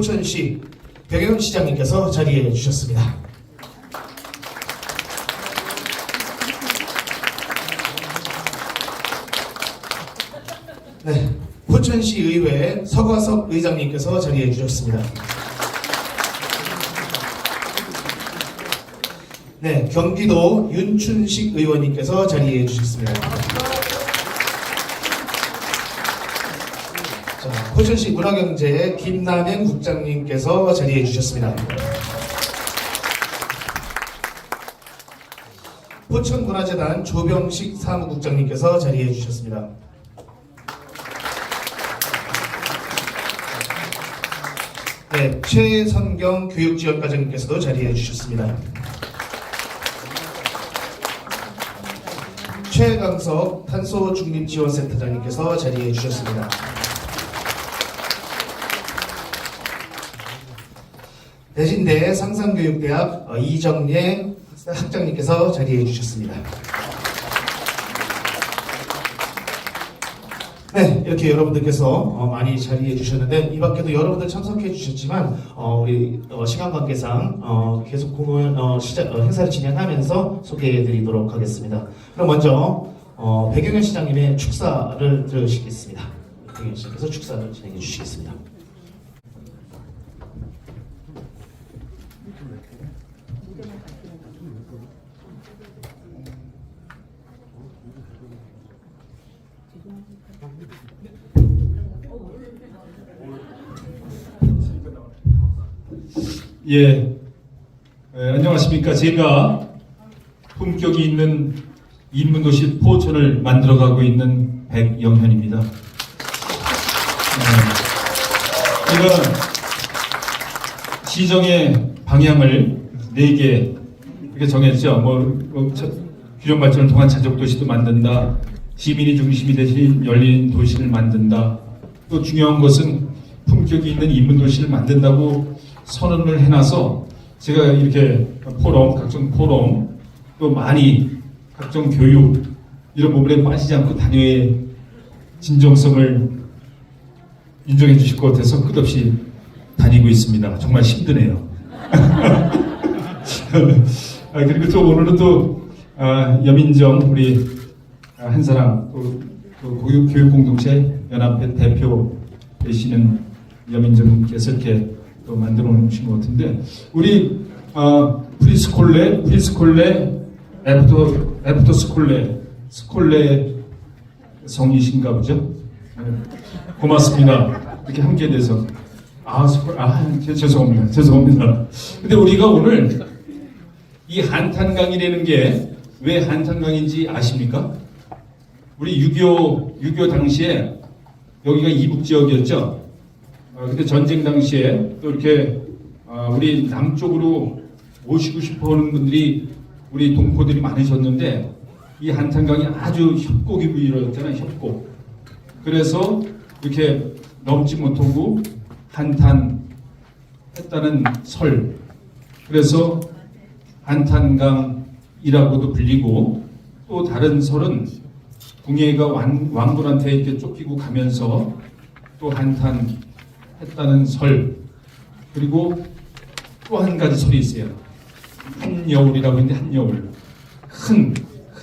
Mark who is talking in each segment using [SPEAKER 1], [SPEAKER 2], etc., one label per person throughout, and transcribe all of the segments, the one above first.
[SPEAKER 1] 포천시 백영현 시장님께서 자리해 주셨습니다. 네, 포천시 의회 서과석 의장님께서 자리해 주셨습니다. 네, 경기도 윤춘식 의원님께서 자리해 주셨습니다. 자, 포천시 문화경제 김남현 국장님께서 자리해 주셨습니다. 포천문화재단 조병식 사무국장님께서 자리해 주셨습니다. 네, 최선경 교육지원과장님께서도 자리해 주셨습니다. 최강석 탄소중립지원센터장님께서 자리해 주셨습니다. 대신대 상상교육대학 이정예 학장님께서 자리해 주셨습니다. 네, 이렇게 여러분들께서 많이 자리해 주셨는데 이 밖에도 여러분들 참석해 주셨지만 우리 시간 관계상 계속 공연 행사를 진행하면서 소개해 드리도록 하겠습니다. 그럼 먼저 백영현 시장님의 축사를 들으시겠습니다. 백영현 시장께서 축사를 진행해 주시겠습니다.
[SPEAKER 2] 예, 안녕하십니까. 제가 품격이 있는 인문도시 포천을 만들어가고 있는 백영현입니다. 제가 시정의 방향을 4개 이렇게 정했죠. 균형 발전을 통한 자족 도시도 만든다. 시민이 중심이 되신 열린 도시를 만든다. 또 중요한 것은 품격이 있는 인문도시를 만든다고 선언을 해놔서 제가 이렇게 각종 포럼, 또 많이 각종 교육 이런 부분에 빠지지 않고 단위의 진정성을 인정해 주실 것 같아서 끝없이 다니고 있습니다. 정말 힘드네요. 그리고 또 오늘은 또 여민정 우리 한 사람 또 교육공동체 연합회 대표 되시는 여민정님께서 이렇게 또 만들어 놓으신 것 같은데 우리 프리스콜레 애프터 스콜레 성이신가 보죠? 네. 고맙습니다. 이렇게 함께 돼서 죄송합니다. 근데 우리가 오늘 이 한탄강이라는 게 왜 한탄강인지 아십니까? 우리 6.25 당시에 여기가 이북 지역이었죠. 근데 전쟁 당시에 또 이렇게 우리 남쪽으로 오시고 싶어 하는 분들이 우리 동포들이 많으셨는데 이 한탄강이 아주 협곡이 이루어졌잖아요. 협곡. 그래서 이렇게 넘지 못하고 한탄했다는 설. 그래서 한탄강이라고도 불리고 또 다른 설은 궁예가 왕군한테 이렇게 쫓기고 가면서 또 한탄했다는 설. 그리고 또 한 가지 설이 있어요. 한여울이라고 있는데 한여울. 큰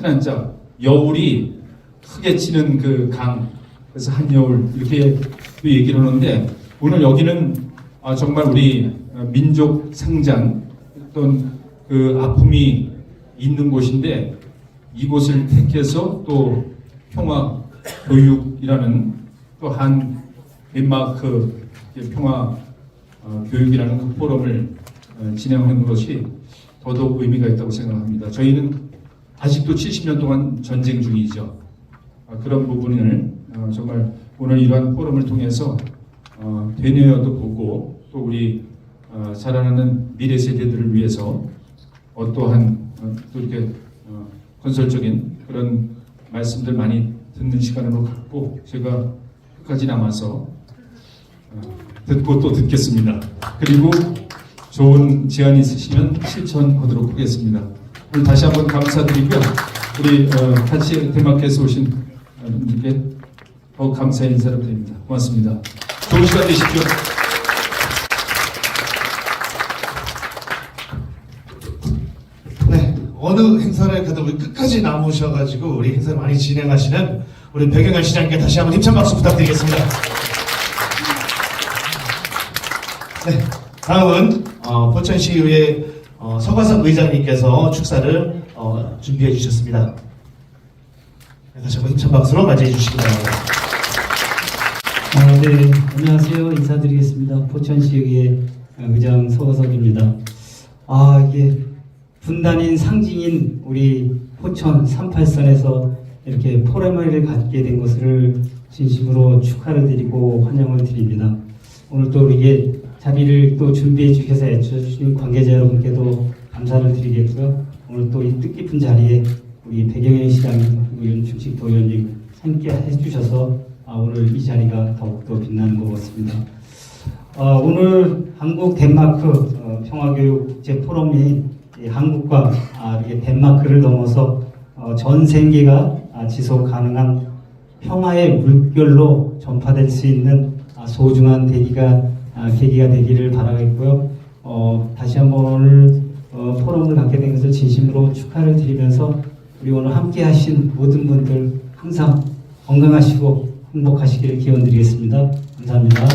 [SPEAKER 2] 한자. 여울이 크게 치는 그 강. 그래서 한여울 이렇게 또 얘기를 하는데 오늘 여기는 정말 우리 민족 상장 어떤 그 아픔이 있는 곳인데 이곳을 택해서 또 평화 교육이라는 또 한 덴마크 평화 교육이라는 그 포럼을 진행하는 것이 더더욱 의미가 있다고 생각합니다. 저희는 아직도 70년 동안 전쟁 중이죠. 그런 부분을 정말 오늘 이러한 포럼을 통해서 되뇌어도 보고 또 우리 자라나는 미래 세대들을 위해서 어떠한 또 이렇게 건설적인 그런 말씀들 많이 듣는 시간으로 갖고 제가 끝까지 남아서 듣고 또 듣겠습니다. 그리고 좋은 제안이 있으시면 실천하도록 하겠습니다. 오늘 다시 한번 감사드리고요. 우리 같이 덴마크에서 오신 분들께 더 감사의 인사를 드립니다. 고맙습니다. 좋은 시간 되십시오.
[SPEAKER 1] 어느 행사를 가도 우리 끝까지 남으셔가지고 우리 행사를 많이 진행하시는 우리 백영현 시장님께 다시 한번 힘찬 박수 부탁드리겠습니다. 네, 다음은 포천시의회 서과석 의장님께서 축사를 준비해 주셨습니다. 네, 다시 한번 힘찬 박수로 맞이해 주시기 바랍니다.
[SPEAKER 3] 네, 안녕하세요. 인사드리겠습니다. 포천시의회 의장 서거석입니다. 이게 분단인 상징인 우리 포천 38선에서 이렇게 포럼을 갖게 된 것을 진심으로 축하를 드리고 환영을 드립니다. 오늘 또 이게 자리를 또 준비해 주셔서 애써주신 관계자 여러분께도 감사를 드리겠고요. 오늘 또 이 뜻깊은 자리에 우리 백영현 시장님, 그리고 윤충식 도의원님 함께 해주셔서 오늘 이 자리가 더욱더 빛나는 것 같습니다. 오늘 한국 덴마크 평화교육 국제 포럼이 한국과 이렇게 덴마크를 넘어서 전 세계가 지속 가능한 평화의 물결로 전파될 수 있는 소중한 계기가 되기를 바라겠고요. 다시 한번 오늘 포럼을 갖게 된 것을 진심으로 축하를 드리면서 우리 오늘 함께 하신 모든 분들 항상 건강하시고 행복하시기를 기원드리겠습니다. 감사합니다.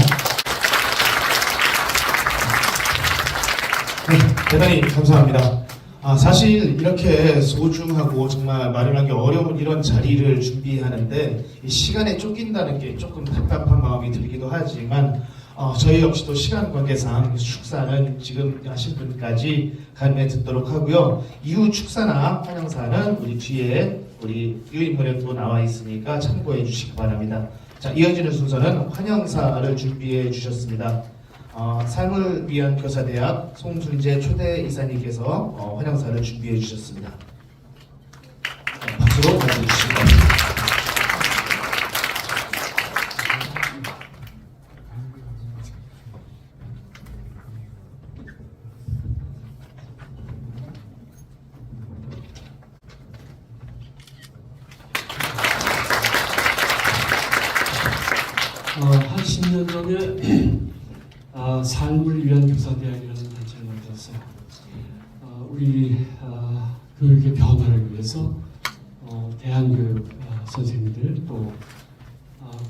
[SPEAKER 1] 네, 대단히 감사합니다. 사실 이렇게 소중하고 정말 마련하기 어려운 이런 자리를 준비하는데 이 시간에 쫓긴다는 게 조금 답답한 마음이 들기도 하지만 저희 역시도 시간 관계상 축사는 지금 하신 분까지 간매 듣도록 하고요. 이후 축사나 환영사는 우리 뒤에 우리 유인물에 또 나와 있으니까 참고해 주시기 바랍니다. 자, 이어지는 순서는 환영사를 준비해 주셨습니다. 삶을 위한 교사대학 송순재 초대 이사님께서 환영사를 준비해 주셨습니다. 박수로 맞이해주시기 바랍니다.
[SPEAKER 4] 한 10년 전에 삶을 위한 교사대학이라는 단체를 만들었어요. 우리 교육의 변화를 위해서 대한교육 선생님들 또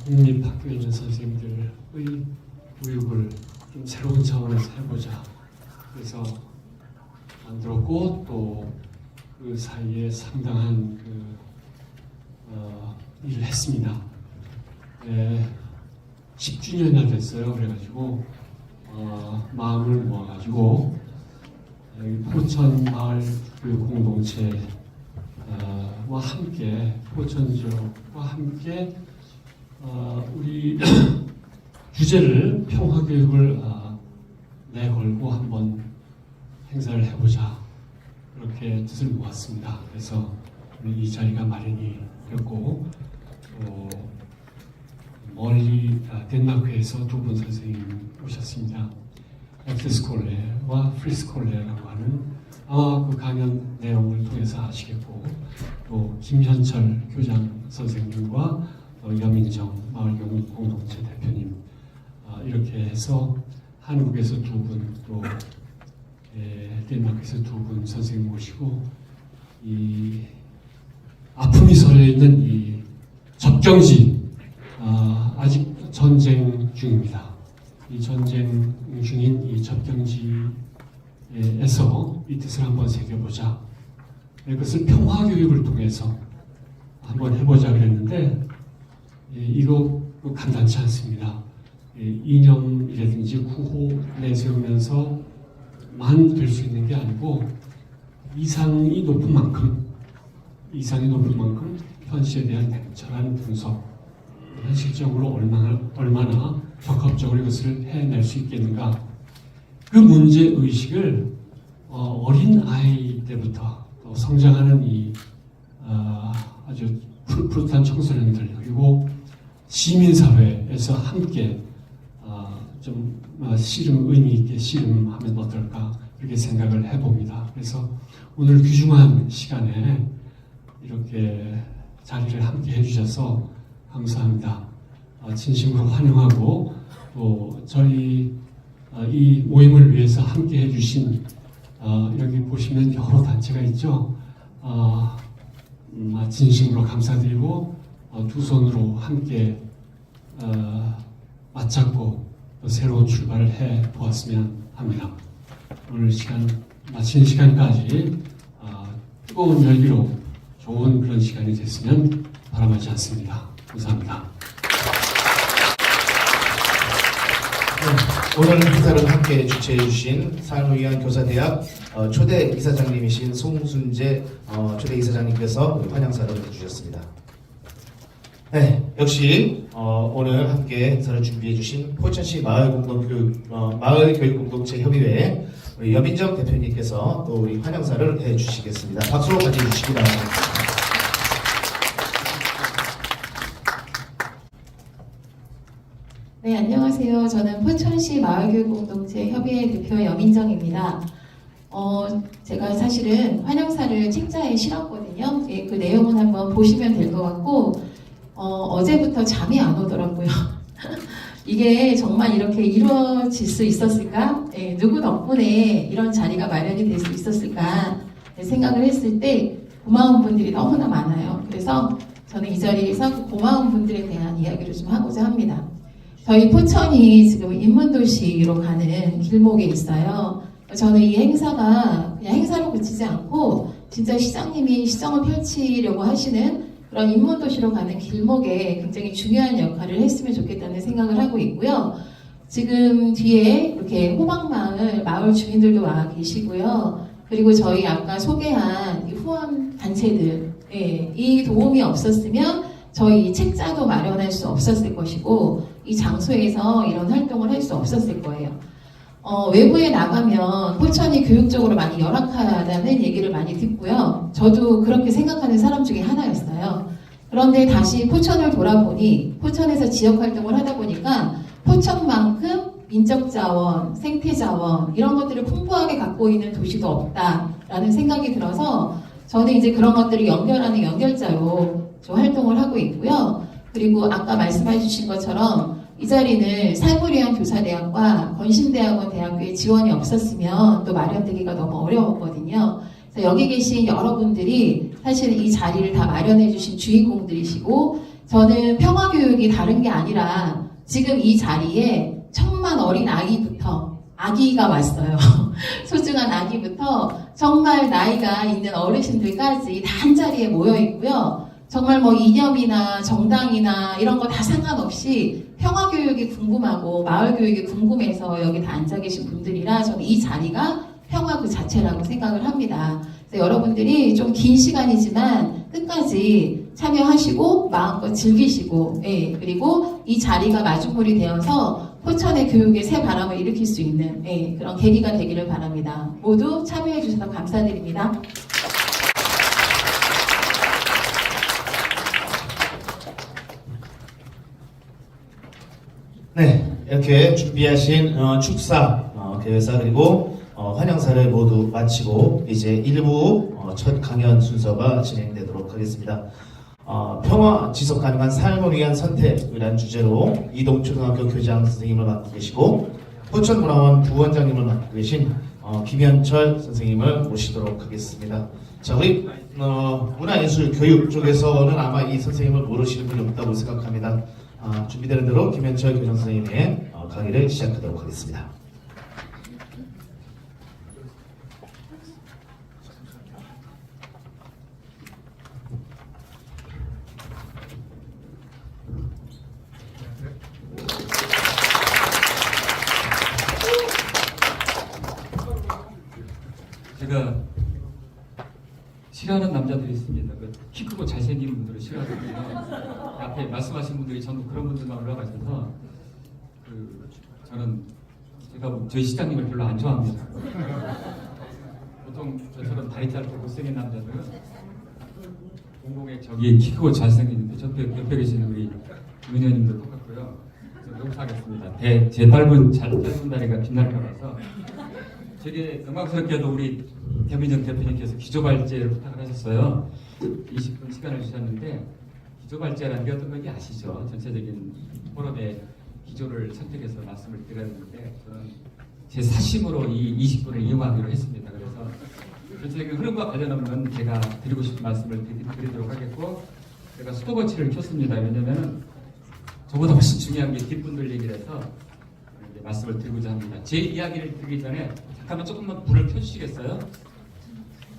[SPEAKER 4] 국립학교에 있는 선생님들의 교육을 좀 새로운 차원에서 해보자. 그래서 만들었고 또 그 사이에 상당한 일을 했습니다. 10주년이나 됐어요. 그래가지고 마음을 모아가지고 포천 마을 교육 공동체와 함께 포천 지역과 함께 우리 주제를 평화 교육을 내걸고 한번 행사를 해보자 그렇게 뜻을 모았습니다. 그래서 이 자리가 마련이 됐고 멀리 덴마크에서 두 분 선생님 오셨습니다. 엑스스콜레와 프리스콜레라고 하는 아마 그 강연 내용을 통해서 아시겠고 또 김현철 교장 선생님과 여민정 마을교육 공동체 대표님 이렇게 해서 한국에서 두 분 또 덴마크에서 두 분 선생님 모시고 이 아픔이 서려 있는 이 접경지 아직 전쟁 중입니다. 이 전쟁 중인 이 접경지에서 이 뜻을 한번 새겨보자. 그것을 평화교육을 통해서 한번 해보자 그랬는데 이거 간단치 않습니다. 이념이라든지 구호 내세우면서 만 될 수 있는 게 아니고 이상이 높은 만큼 현실에 대한 냉철한 분석 현실적으로 얼마나 적합적으로 이것을 해낼 수 있겠는가 그 문제 의식을 어린 아이 때부터 또 성장하는 이 아주 푸릇푸릇한 청소년들 그리고 시민사회에서 함께 좀 의미 있게 씨름하면 어떨까 이렇게 생각을 해봅니다. 그래서 오늘 귀중한 시간에 이렇게 자리를 함께 해주셔서 감사합니다. 진심으로 환영하고 또 저희 이 모임을 위해서 함께 해주신 여기 보시면 여러 단체가 있죠. 진심으로 감사드리고 두 손으로 함께 맞잡고 또 새로운 출발을 해 보았으면 합니다. 오늘 마치는 시간까지 뜨거운 열기로 좋은 그런 시간이 됐으면 바람하지 않습니다. 감사합니다.
[SPEAKER 1] 네, 오늘 행사를 함께 주최해 주신 삶을 위한 교사대학 초대 이사장님이신 송순재 초대 이사장님께서 환영사를 해주셨습니다. 네, 역시 오늘 함께 행사를 준비해 주신 포천시 마을교육공동체 협의회 우리 여민정 대표님께서 또 우리 환영사를 해주시겠습니다. 박수로 맞이해주시기 바랍니다.
[SPEAKER 5] 네, 안녕하세요. 저는 포천시 마을교육공동체 협의회 대표 여민정입니다. 제가 사실은 환영사를 책자에 실었거든요. 예, 그 내용은 한번 보시면 될 것 같고, 어제부터 잠이 안 오더라고요. 이게 정말 이렇게 이루어질 수 있었을까? 예, 누구 덕분에 이런 자리가 마련이 될 수 있었을까? 생각을 했을 때 고마운 분들이 너무나 많아요. 그래서 저는 이 자리에서 그 고마운 분들에 대한 이야기를 좀 하고자 합니다. 저희 포천이 지금 인문도시로 가는 길목에 있어요. 저는 이 행사가 그냥 행사로 그치지 않고 진짜 시장님이 시정을 펼치려고 하시는 그런 인문도시로 가는 길목에 굉장히 중요한 역할을 했으면 좋겠다는 생각을 하고 있고요. 지금 뒤에 이렇게 호박마을 마을 주민들도 와 계시고요. 그리고 저희 아까 소개한 이 후원 단체들, 예, 이 도움이 없었으면 저희 책자도 마련할 수 없었을 것이고 이 장소에서 이런 활동을 할 수 없었을 거예요. 외부에 나가면 포천이 교육적으로 많이 열악하다는 얘기를 많이 듣고요. 저도 그렇게 생각하는 사람 중에 하나였어요. 그런데 다시 포천을 돌아보니 포천에서 지역 활동을 하다 보니까 포천만큼 민적 자원, 생태 자원 이런 것들을 풍부하게 갖고 있는 도시도 없다라는 생각이 들어서 저는 이제 그런 것들을 연결하는 연결자로 활동을 하고 있고요. 그리고 아까 말씀해 주신 것처럼 이 자리는 삶을 위한 교사대학과 건신대학원 대학교에 지원이 없었으면 또 마련되기가 너무 어려웠거든요. 그래서 여기 계신 여러분들이 사실 이 자리를 다 마련해 주신 주인공들이시고 저는 평화교육이 다른 게 아니라 지금 이 자리에 천만 어린 아기가 왔어요. 소중한 아기부터 정말 나이가 있는 어르신들까지 다 한자리에 모여 있고요. 정말 뭐 이념이나 정당이나 이런 거 다 상관없이 평화교육이 궁금하고 마을교육이 궁금해서 여기 다 앉아 계신 분들이라 저는 이 자리가 평화 그 자체라고 생각을 합니다. 그래서 여러분들이 좀 긴 시간이지만 끝까지 참여하시고 마음껏 즐기시고, 예, 그리고 이 자리가 마중물이 되어서 포천의 교육에 새 바람을 일으킬 수 있는, 예, 그런 계기가 되기를 바랍니다. 모두 참여해 주셔서 감사드립니다.
[SPEAKER 1] 네, 이렇게 준비하신 축사, 개회사 그리고 환영사를 모두 마치고 이제 1부 첫 강연 순서가 진행되도록 하겠습니다. 평화 지속 가능한 삶을 위한 선택이라는 주제로 이동초등학교 교장 선생님을 맡고 계시고 포천문화원 부원장님을 맡고 계신 김현철 선생님을 모시도록 하겠습니다. 자, 우리 문화예술 교육 쪽에서는 아마 이 선생님을 모르시는 분이 없다고 생각합니다. 준비되는 대로 김현철 교장 선생님의 강의를 시작하도록 하겠습니다.
[SPEAKER 6] 제가 싫어하는 남자들이 있습니다. 키 크고 잘생긴 분들을 싫어하거든요. 앞에 말씀하신 분들이 전부 그런 분들만 올라가셔서 저는 제가 저희 시장님을 별로 안 좋아합니다. 보통 저처럼 다리 짧고 못생긴 남자들은 공공의 저기 키 크고 잘생기는데 저 옆에 계시는 우리 의원님도 똑같고요. 용서하겠습니다. 제 짧은 다리가 빛날까 봐서. 되게 영광스럽게도 우리 대민정 대표님께서 기조발제를 부탁을 하셨어요. 20분 시간을 주셨는데 기조발제라는 게 어떤 건지 아시죠? 전체적인 포럼의 기조를 선택해서 말씀을 드렸는데 저는 제 사심으로 이 20분을 이용하기로 했습니다. 그래서 전체적인 흐름과 관련 없는 제가 드리고 싶은 말씀을 드리도록 하겠고, 제가 스톱워치를 켰습니다. 왜냐면은 저보다 훨씬 중요한 게 뒷분들 얘기를 해서 이제 말씀을 드리고자 합니다. 제 이야기를 드리기 전에 잠깐만 조금만 불을 켜주시겠어요?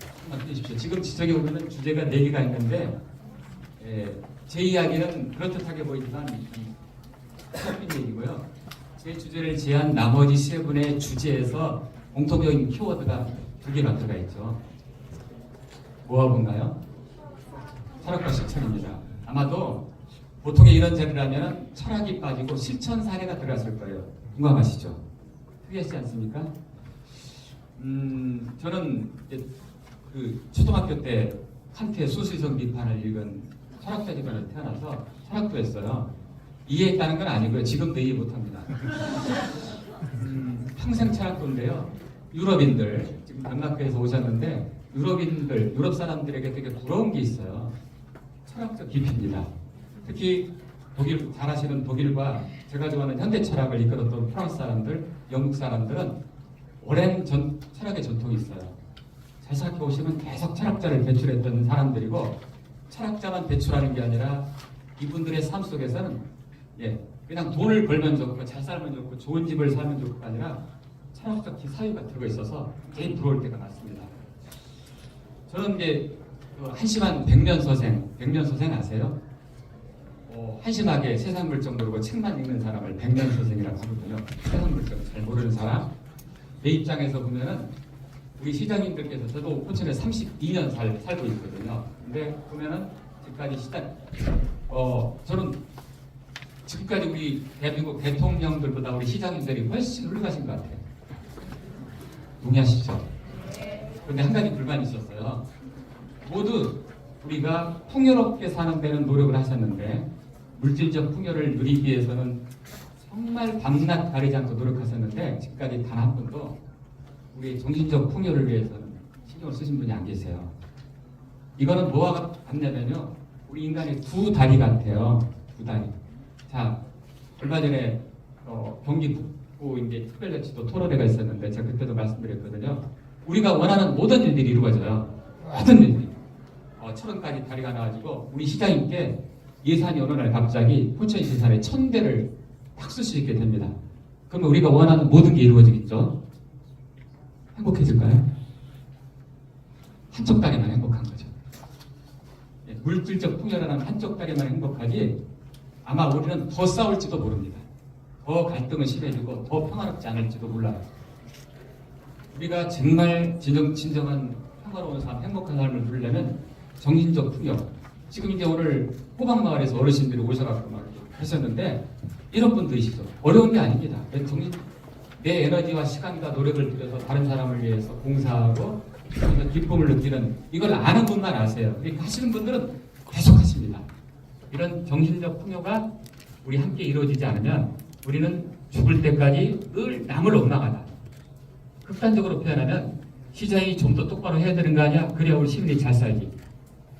[SPEAKER 6] 조금만 켜주십시오. 지금 지적에 보면 주제가 4개가 있는데, 제 이야기는 그렇듯하게 보이지만 이 얘기고요. 제 주제를 제한 나머지 3분의 주제에서 공통적인 키워드가 2개가 들어가 있죠. 뭐가 뭔가요? 철학과 실천입니다. 아마도 보통의 이런 자리를 하면 철학이 빠지고 실천 사례가 들어갔을 거예요. 공감하시죠? 특이하지 않습니까? 저는 이제 그 초등학교 때 칸트의 수수성 비판을 읽은 철학자 집안에 태어나서 철학도 했어요. 이해했다는 건 아니고요. 지금도 이해 못합니다. 평생 철학도인데요. 유럽인들, 지금 덴마크에서 오셨는데 유럽 사람들에게 되게 부러운 게 있어요. 철학적 깊이입니다. 특히 독일, 잘 아시는 독일과 제가 좋아하는 현대 철학을 이끌었던 프랑스 사람들, 영국 사람들은 오랜 철학의 전통이 있어요. 잘 생각해 보시면 계속 철학자를 배출했던 사람들이고, 철학자만 배출하는 게 아니라 이분들의 삶 속에서는 그냥 돈을 벌면 좋고 잘 살면 좋고 좋은 집을 살면 좋고가 아니라 철학적 사유가 들어 있어서 제일 부러울 때가 많습니다. 저는 이제 한심한 백면서생 아세요? 한심하게 세상 물정 모르고 책만 읽는 사람을 백면서생이라고 하거든요. 세상 물정 잘 모르는 사람. 내 입장에서 보면은 우리 시장님들께서, 저도 포천에 32년 살고 있거든요. 근데 보면은 지금까지 저는 지금까지 우리 대한민국 대통령들보다 우리 시장님들이 훨씬 훌륭하신 것 같아요. 동의하시죠? 그런데 한 가지 불만이 있었어요. 모두 우리가 풍요롭게 사는 데는 노력을 하셨는데, 물질적 풍요를 누리기 위해서는 정말 밤낮 가리지 않고 노력하셨는데, 지금까지 단 한 분도 우리 정신적 풍요를 위해서는 신경을 쓰신 분이 안 계세요. 이거는 뭐와 같냐면요, 우리 인간의 2 다리 같아요. 2 다리. 자, 얼마 전에 경기 북부 이제 특별자치도 토론회가 있었는데, 제가 그때도 말씀드렸거든요. 우리가 원하는 모든 일들이 이루어져요. 모든 일들이. 철원까지 다리가 나와가지고 우리 시장님께 예산이 어느 날 갑자기 포천 시산에 1000대를 딱 쓸 수 있게 됩니다. 그러면 우리가 원하는 모든 게 이루어지겠죠? 행복해질까요? 한쪽 다리만 행복한 거죠. 물질적 풍요라는 한쪽 다리만 행복하지, 아마 우리는 더 싸울지도 모릅니다. 더 갈등은 심해지고 더 평화롭지 않을지도 몰라요. 우리가 정말 진정한 평화로운 삶, 행복한 삶을 누리려면 정신적 풍요. 지금 이제 오늘 호박마을에서 어르신들이 오셔갖고 막 하셨는데, 이런 분들이시죠. 어려운 게 아닙니다. 내 에너지와 시간과 노력을 들여서 다른 사람을 위해서 봉사하고 기쁨을 느끼는, 이걸 아는 분만 아세요. 그러니까 하시는 분들은 계속 하십니다. 이런 정신적 풍요가 우리 함께 이루어지지 않으면 우리는 죽을 때까지 늘 남을 원망하다. 극단적으로 표현하면 시장이 좀 더 똑바로 해야 되는 거 아니야? 그래야 우리 시민이 잘 살지.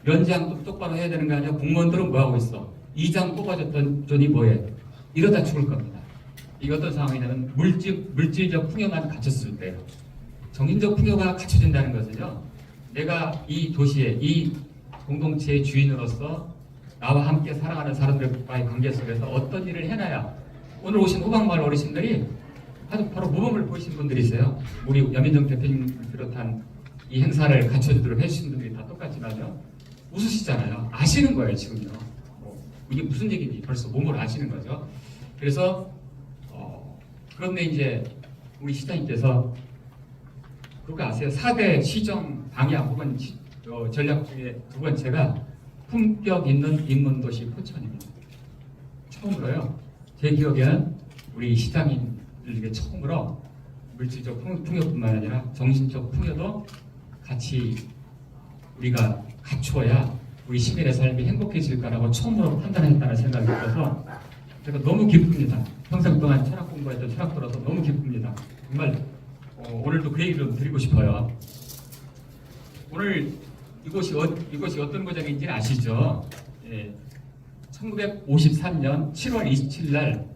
[SPEAKER 6] 연장도 똑바로 해야 되는 거 아니야? 공무원들은 뭐하고 있어? 2장 뽑아줬더니 뭐해? 이러다 죽을 겁니다. 이게 어떤 상황이냐면 물질적 풍요만 갖췄을 때요. 정신적 풍요가 갖춰진다는 것은요, 내가 이 도시의, 이 공동체의 주인으로서 나와 함께 살아가는 사람들과의 관계 속에서 어떤 일을 해놔야, 오늘 오신 호박마을 어르신들이 아주 바로 모범을 보이신 분들이세요. 우리 여민정 대표님을 비롯한 이 행사를 갖춰주도록 해주신 분들이 다 똑같지만요, 웃으시잖아요. 아시는 거예요, 지금요. 이게 무슨 얘기인지 벌써 몸으로 아시는 거죠. 그래서 그런데 이제 우리 시장님께서 그거 아세요? 4대 시정 방향 혹은 전략 중에 2번째가 품격 있는 인문도시 포천입니다. 처음으로요. 제 기억에는 우리 시장님들에게 처음으로 물질적 풍요뿐만 아니라 정신적 풍요도 같이 우리가 갖추어야 우리 시민의 삶이 행복해질까라고 처음으로 판단했다는 생각이 들어서 제가 너무 기쁩니다. 평생 동안 철학 공부했던 철학도라서 너무 기쁩니다. 정말 오늘도 그 얘기를 드리고 싶어요. 오늘 이곳이 어떤 고장인지는 아시죠? 1953년 7월 27일 날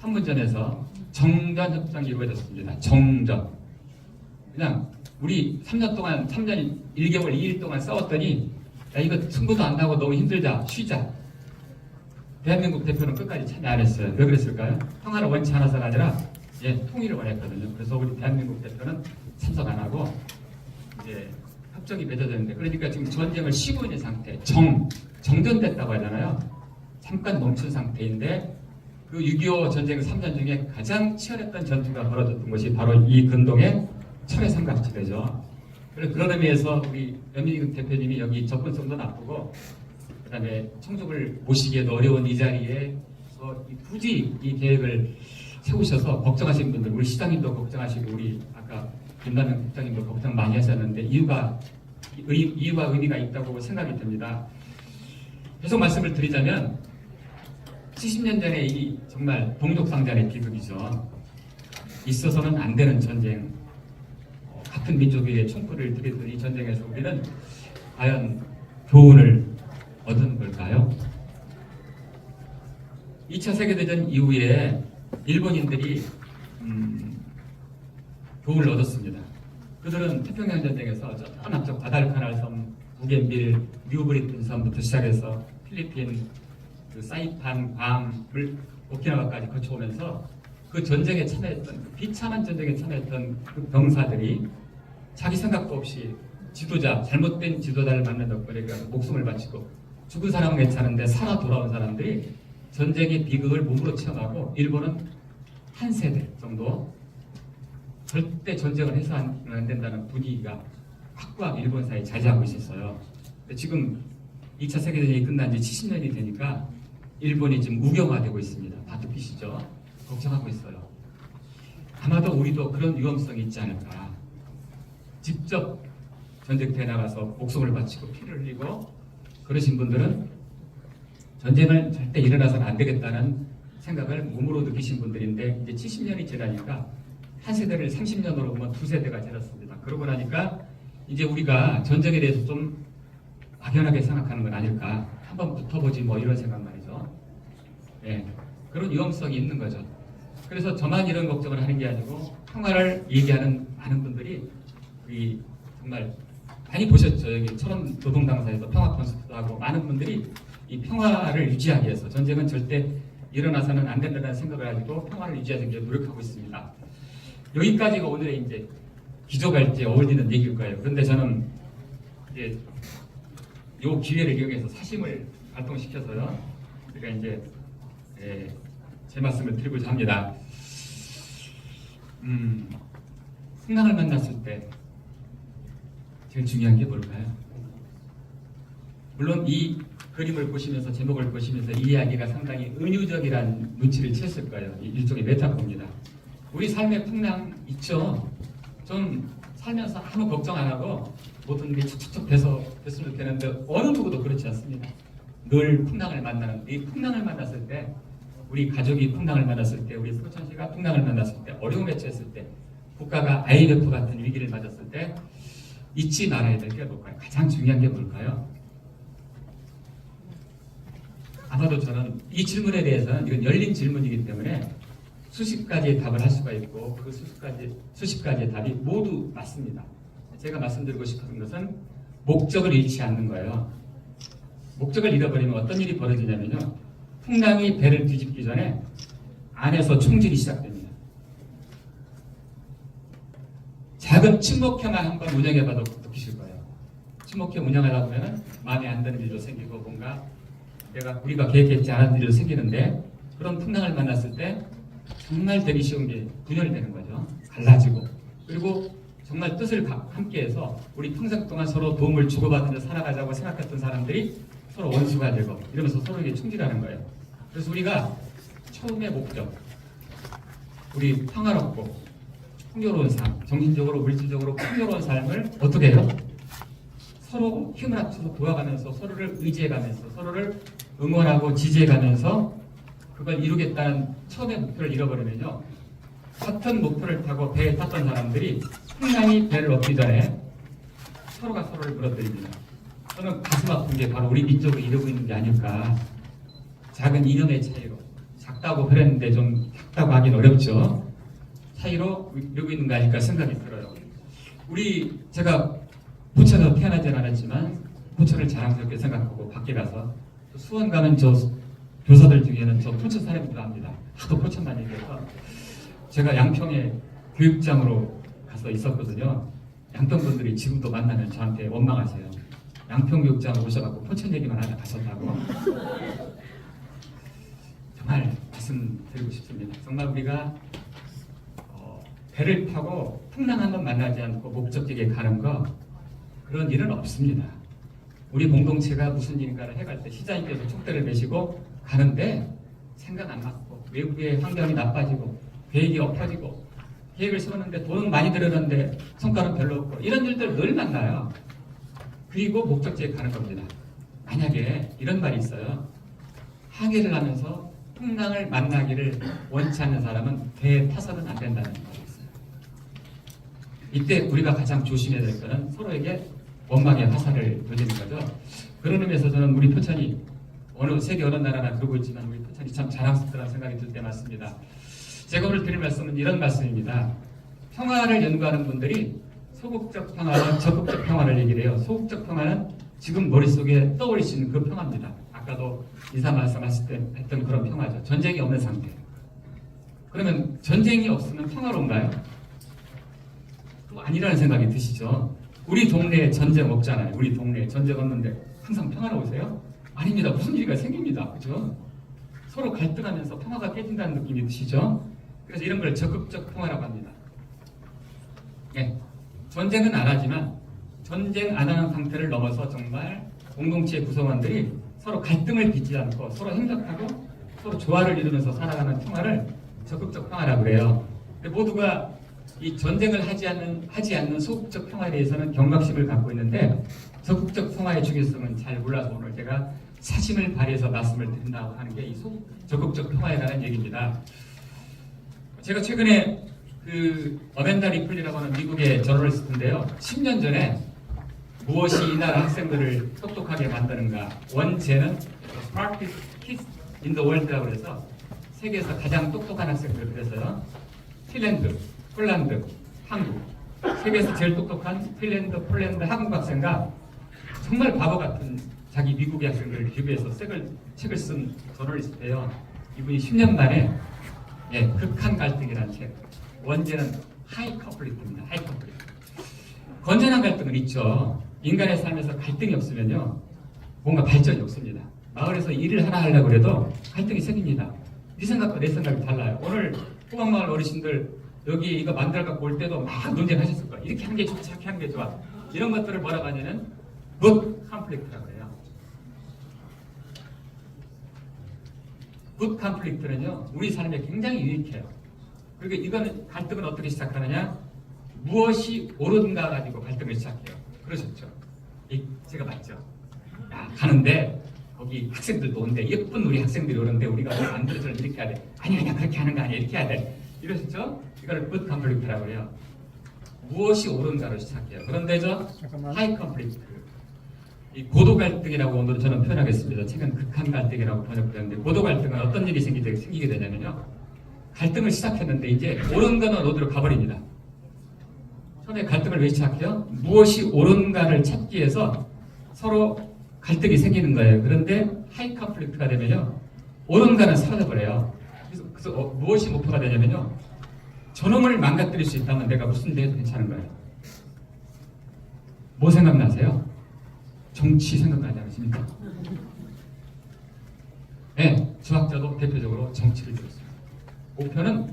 [SPEAKER 6] 판문점에서 정전 협정이 이루어졌습니다. 정전. 그냥 우리 3년 동안 3년 1개월 2일 동안 싸웠더니 야 이거 승부도 안 나고 너무 힘들다 쉬자. 대한민국 대표는 끝까지 참여 안 했어요. 왜 그랬을까요? 평화를 원치 않아서가 아니라 통일을 원했거든요. 그래서 우리 대한민국 대표는 참석 안 하고 이제 협정이 맺어졌는데, 그러니까 지금 전쟁을 쉬고 있는 상태, 정전됐다고 하잖아요. 잠깐 멈춘 상태인데 그 6.25 전쟁 3년 중에 가장 치열했던 전투가 벌어졌던 것이 바로 이 근동의 철의 삼각지대죠. 그런 의미에서 우리 연민국 대표님이 여기 접근성도 나쁘고 그다음에 청족을 모시기에도 어려운 이 자리에서 굳이 이 계획을 세우셔서 걱정하시는 분들, 우리 시장님도 걱정하시고 우리 아까 김남현 국장님도 걱정 많이 하셨는데 이유가 의미가 있다고 생각이 듭니다. 계속 말씀을 드리자면 70년 전에 이 정말 동족상잔의 비극이죠. 있어서는 안 되는 전쟁, 같은 민족에게 총구를 들이던 이 전쟁에서 우리는 과연 교훈을 얻은 걸까요? 2차 세계대전 이후에 일본인들이 교훈을 얻었습니다. 그들은 태평양 전쟁에서 저 남쪽 과달카날 섬, 부겐빌, 뉴브리튼 섬부터 시작해서 필리핀, 그 사이판, 괌을 오키나와까지 거쳐오면서 그 전쟁에 참여했던, 그 비참한 전쟁에 참여했던 그 병사들이 자기 생각도 없이 잘못된 지도자를 만난 덕분에 목숨을 바치고, 죽은 사람은 괜찮은데 살아 돌아온 사람들이 전쟁의 비극을 몸으로 체험하고, 일본은 한 세대 정도 절대 전쟁을 해서는 안 된다는 분위기가 확고하게 일본사에 자리하고 있었어요. 근데 지금 2차 세계대전이 끝난 지 70년이 되니까 일본이 지금 우경화되고 있습니다. 바둑빛이죠. 걱정하고 있어요. 아마도 우리도 그런 위험성이 있지 않을까. 직접 전쟁터에 나가서 목숨을 바치고 피를 흘리고 그러신 분들은 전쟁을 절대 일어나서는 안 되겠다는 생각을 몸으로 느끼신 분들인데, 이제 70년이 지나니까 한 세대를 30년으로 보면 두 세대가 지났습니다. 그러고 나니까 이제 우리가 전쟁에 대해서 좀 막연하게 생각하는 건 아닐까. 한번 붙어보지 뭐 이런 생각 말이죠. 그런 위험성이 있는 거죠. 그래서 저만 이런 걱정을 하는 게 아니고 평화를 얘기하는 많은 분들이 정말 많이 보셨죠. 여기 철원 노동당사에서 평화 콘서트도 하고 많은 분들이 이 평화를 유지하기 위해서, 전쟁은 절대 일어나서는 안 된다는 생각을 가지고 평화를 유지하기 위해 노력하고 있습니다. 여기까지가 오늘의 이제 기조갈지에 어울리는 얘기일 거예요. 그런데 저는 이제 이 기회를 이용해서 사심을 발동시켜서요, 우리가 이제 제 말씀을 드리고자 합니다. 풍랑을 만났을 때 제일 중요한 게 뭘까요? 물론 이 그림을 보시면서, 제목을 보시면서 이 이야기가 상당히 은유적이라는 눈치를 챘을 거예요. 일종의 메타포입니다. 우리 삶에 풍랑 있죠. 좀 살면서 아무 걱정 안 하고 모든 게 척척척 됐으면 좋겠는데 어느 누구도 그렇지 않습니다. 늘 풍랑을 만나는, 이 풍랑을 만났을 때, 우리 가족이 풍랑을 만났을 때, 우리 포천시가 풍랑을 만났을 때, 어려움에 처했을 때, 국가가 IMF 같은 위기를 맞았을 때 잊지 말아야 될 게 뭘까요? 가장 중요한 게 뭘까요? 아마도 저는 이 질문에 대해서는, 이건 열린 질문이기 때문에 수십 가지의 답을 할 수가 있고 그 수십 가지의 답이 모두 맞습니다. 제가 말씀드리고 싶은 것은 목적을 잃지 않는 거예요. 목적을 잃어버리면 어떤 일이 벌어지냐면요, 풍랑이 배를 뒤집기 전에 안에서 총질이 시작됩니다. 작은 침묵회만 한번 운영해봐도 느끼실 거예요. 침묵회 운영하다 보면 마음에 안 드는 일도 생기고, 뭔가 우리가 계획했지 않은 일도 생기는데, 그런 풍랑을 만났을 때 정말 되기 쉬운 게 분열이 되는 거죠. 갈라지고, 그리고 정말 뜻을 함께해서 우리 평생 동안 서로 도움을 주고받으면서 살아가자고 생각했던 사람들이 서로 원수가 되고, 이러면서 서로에게 충질하는 거예요. 그래서 우리가 처음의 목적, 우리 평화롭고 풍요로운 삶, 정신적으로 물질적으로 풍요로운 삶을 어떻게 해요? 서로 힘을 합쳐서 도와가면서, 서로를 의지해가면서, 서로를 응원하고 지지해가면서 그걸 이루겠다는 처음의 목표를 잃어버리면요, 같은 목표를 타고 배에 탔던 사람들이 풍랑이 배를 얻기 전에 서로가 서로를 무너뜨립니다. 저는 가슴 아픈 게 바로 우리 민족을 이루고 있는 게 아닐까. 작은 이념의 차이로, 작다고 그랬는데 좀 작다고 하긴 어렵죠. 차이로 이루고 있는 거 아닐까 생각이 들어요. 제가 포천에서 태어나진 않았지만 포천을 자랑스럽게 생각하고 밖에 가서 또 수원 가면 저 교사들 중에는 저 포천 사람이기도 합니다. 하도 포천만 얘기해서 제가 양평에 교육장으로 가서 있었거든요. 양평 분들이 지금도 만나면 저한테 원망하세요. 양평 교육장 오셔갖고 포천 얘기만 하다 가셨다고. 정말 말씀드리고 싶습니다. 정말 우리가 배를 타고 풍랑 한번 만나지 않고 목적지에 가는 거 그런 일은 없습니다. 우리 공동체가 무슨 일인가를 해갈 때 시장님께서 촉대를 매시고 가는데 생각 안 맞고 외부의 환경이 나빠지고 계획이 엎어지고 계획을 세웠는데 돈은 많이 들었는데 성과는 별로 없고 이런 일들 늘 만나요. 그리고 목적지에 가는 겁니다. 만약에 이런 말이 있어요. 항해를 하면서 풍랑을 만나기를 원치 않는 사람은 배에 타서는 안 된다는 말이 있어요. 이때 우리가 가장 조심해야 될 것은 서로에게 원망의 화살을 돌리는 거죠. 그런 의미에서 저는 우리 포천이 세계 어느 나라나 그러고 있지만 우리 포천이 참 자랑스럽다는 생각이 들 때 많습니다. 제가 오늘 드릴 말씀은 이런 말씀입니다. 평화를 연구하는 분들이 소극적 평화와 적극적 평화를 얘기를 해요. 소극적 평화는 지금 머릿속에 떠올리시는 그 평화입니다. 아까도 인사 말씀하실 때 했던 그런 평화죠. 전쟁이 없는 상태. 그러면 전쟁이 없으면 평화로운가요? 또 아니라는 생각이 드시죠. 우리 동네에 전쟁 없잖아요. 우리 동네에 전쟁 없는데 항상 평화로우세요? 아닙니다. 무슨 일이 생깁니다. 그죠? 서로 갈등하면서 평화가 깨진다는 느낌이 드시죠? 그래서 이런 걸 적극적 평화라고 합니다. 네. 전쟁은 안 하지만 전쟁 안 하는 상태를 넘어서 정말 공동체 구성원들이 서로 갈등을 빚지 않고 서로 협력하고 서로 조화를 이루면서 살아가는 평화를 적극적 평화라고 그래요. 모두가 이 전쟁을 하지 않는 소극적 평화에 대해서는 경각심을 갖고 있는데 적극적 평화의 중요성은 잘 몰라서 오늘 제가 사심을 발휘해서 말씀을 드린다고 하는 게 이 적극적 평화에 관한 얘기입니다. 제가 최근에 어멘다 리플리라고 하는 미국의 저널을 썼는데요. 10년 전에 무엇이 이 나라 학생들을 똑똑하게 만드는가 원제는 Smartest Kids in the World라고 해서 세계에서 가장 똑똑한 학생들 그래서요. 핀란드, 폴란드, 한국 세계에서 제일 똑똑한 핀란드, 폴란드, 한국 학생과 정말 바보 같은 자기 미국의 학생들을 비교해서 책을 쓴 저널을 썼대요. 이분이 10년 만에 극한 갈등이라는 책 원제는 하이 컨플릭트입니다. 하이 컨플릭트. 건전한 갈등은 있죠. 인간의 삶에서 갈등이 없으면요 뭔가 발전이 없습니다. 마을에서 일을 하나 하려고 해도 갈등이 생깁니다. 네 생각과 내 생각이 달라요. 오늘 호박마을 어르신들 여기 이거 만들어 갖고 올 때도 막 논쟁하셨을 거예요. 이렇게 하는 게 좋지 저렇게 하는 게 좋아. 이런 것들을 뭐라고 하냐면 굿 컨플릭트라고 해요. 굿 컨플릭트는요 우리 삶에 굉장히 유익해요. 그리고 이거는 갈등은 어떻게 시작하느냐? 무엇이 옳은가 가지고 갈등을 시작해요. 그러셨죠? 제가 맞죠? 가는데 거기 학생들도 오는데 예쁜 우리 학생들이 오는데 우리가 뭘 만들어서 이렇게 해야 돼. 아니야 그렇게 하는 거 아니야 이렇게 해야 돼. 이러셨죠? 이거를 굿 컨플릭트라고 해요. 무엇이 옳은가로 시작해요. 그런데 하이 컨플릭트 이 고도 갈등이라고 오늘 저는 표현하겠습니다. 최근 극한 갈등이라고 번역되는데 고도 갈등은 어떤 일이 생기게 되냐면요. 갈등을 시작했는데 이제 옳은 거는 어디로 가버립니다. 처음에 갈등을 왜 시작해요? 무엇이 옳은가를 찾기 위해서 서로 갈등이 생기는 거예요. 그런데 하이 컨플릭트가 되면요. 옳은가는 사라져버려요. 그래서 무엇이 목표가 되냐면요. 저놈을 망가뜨릴 수 있다면 내가 무슨 데도 괜찮은 거예요. 뭐 생각나세요? 정치 생각나지 않으십니까? 네, 주학자도 대표적으로 정치를 들었어요. 목표는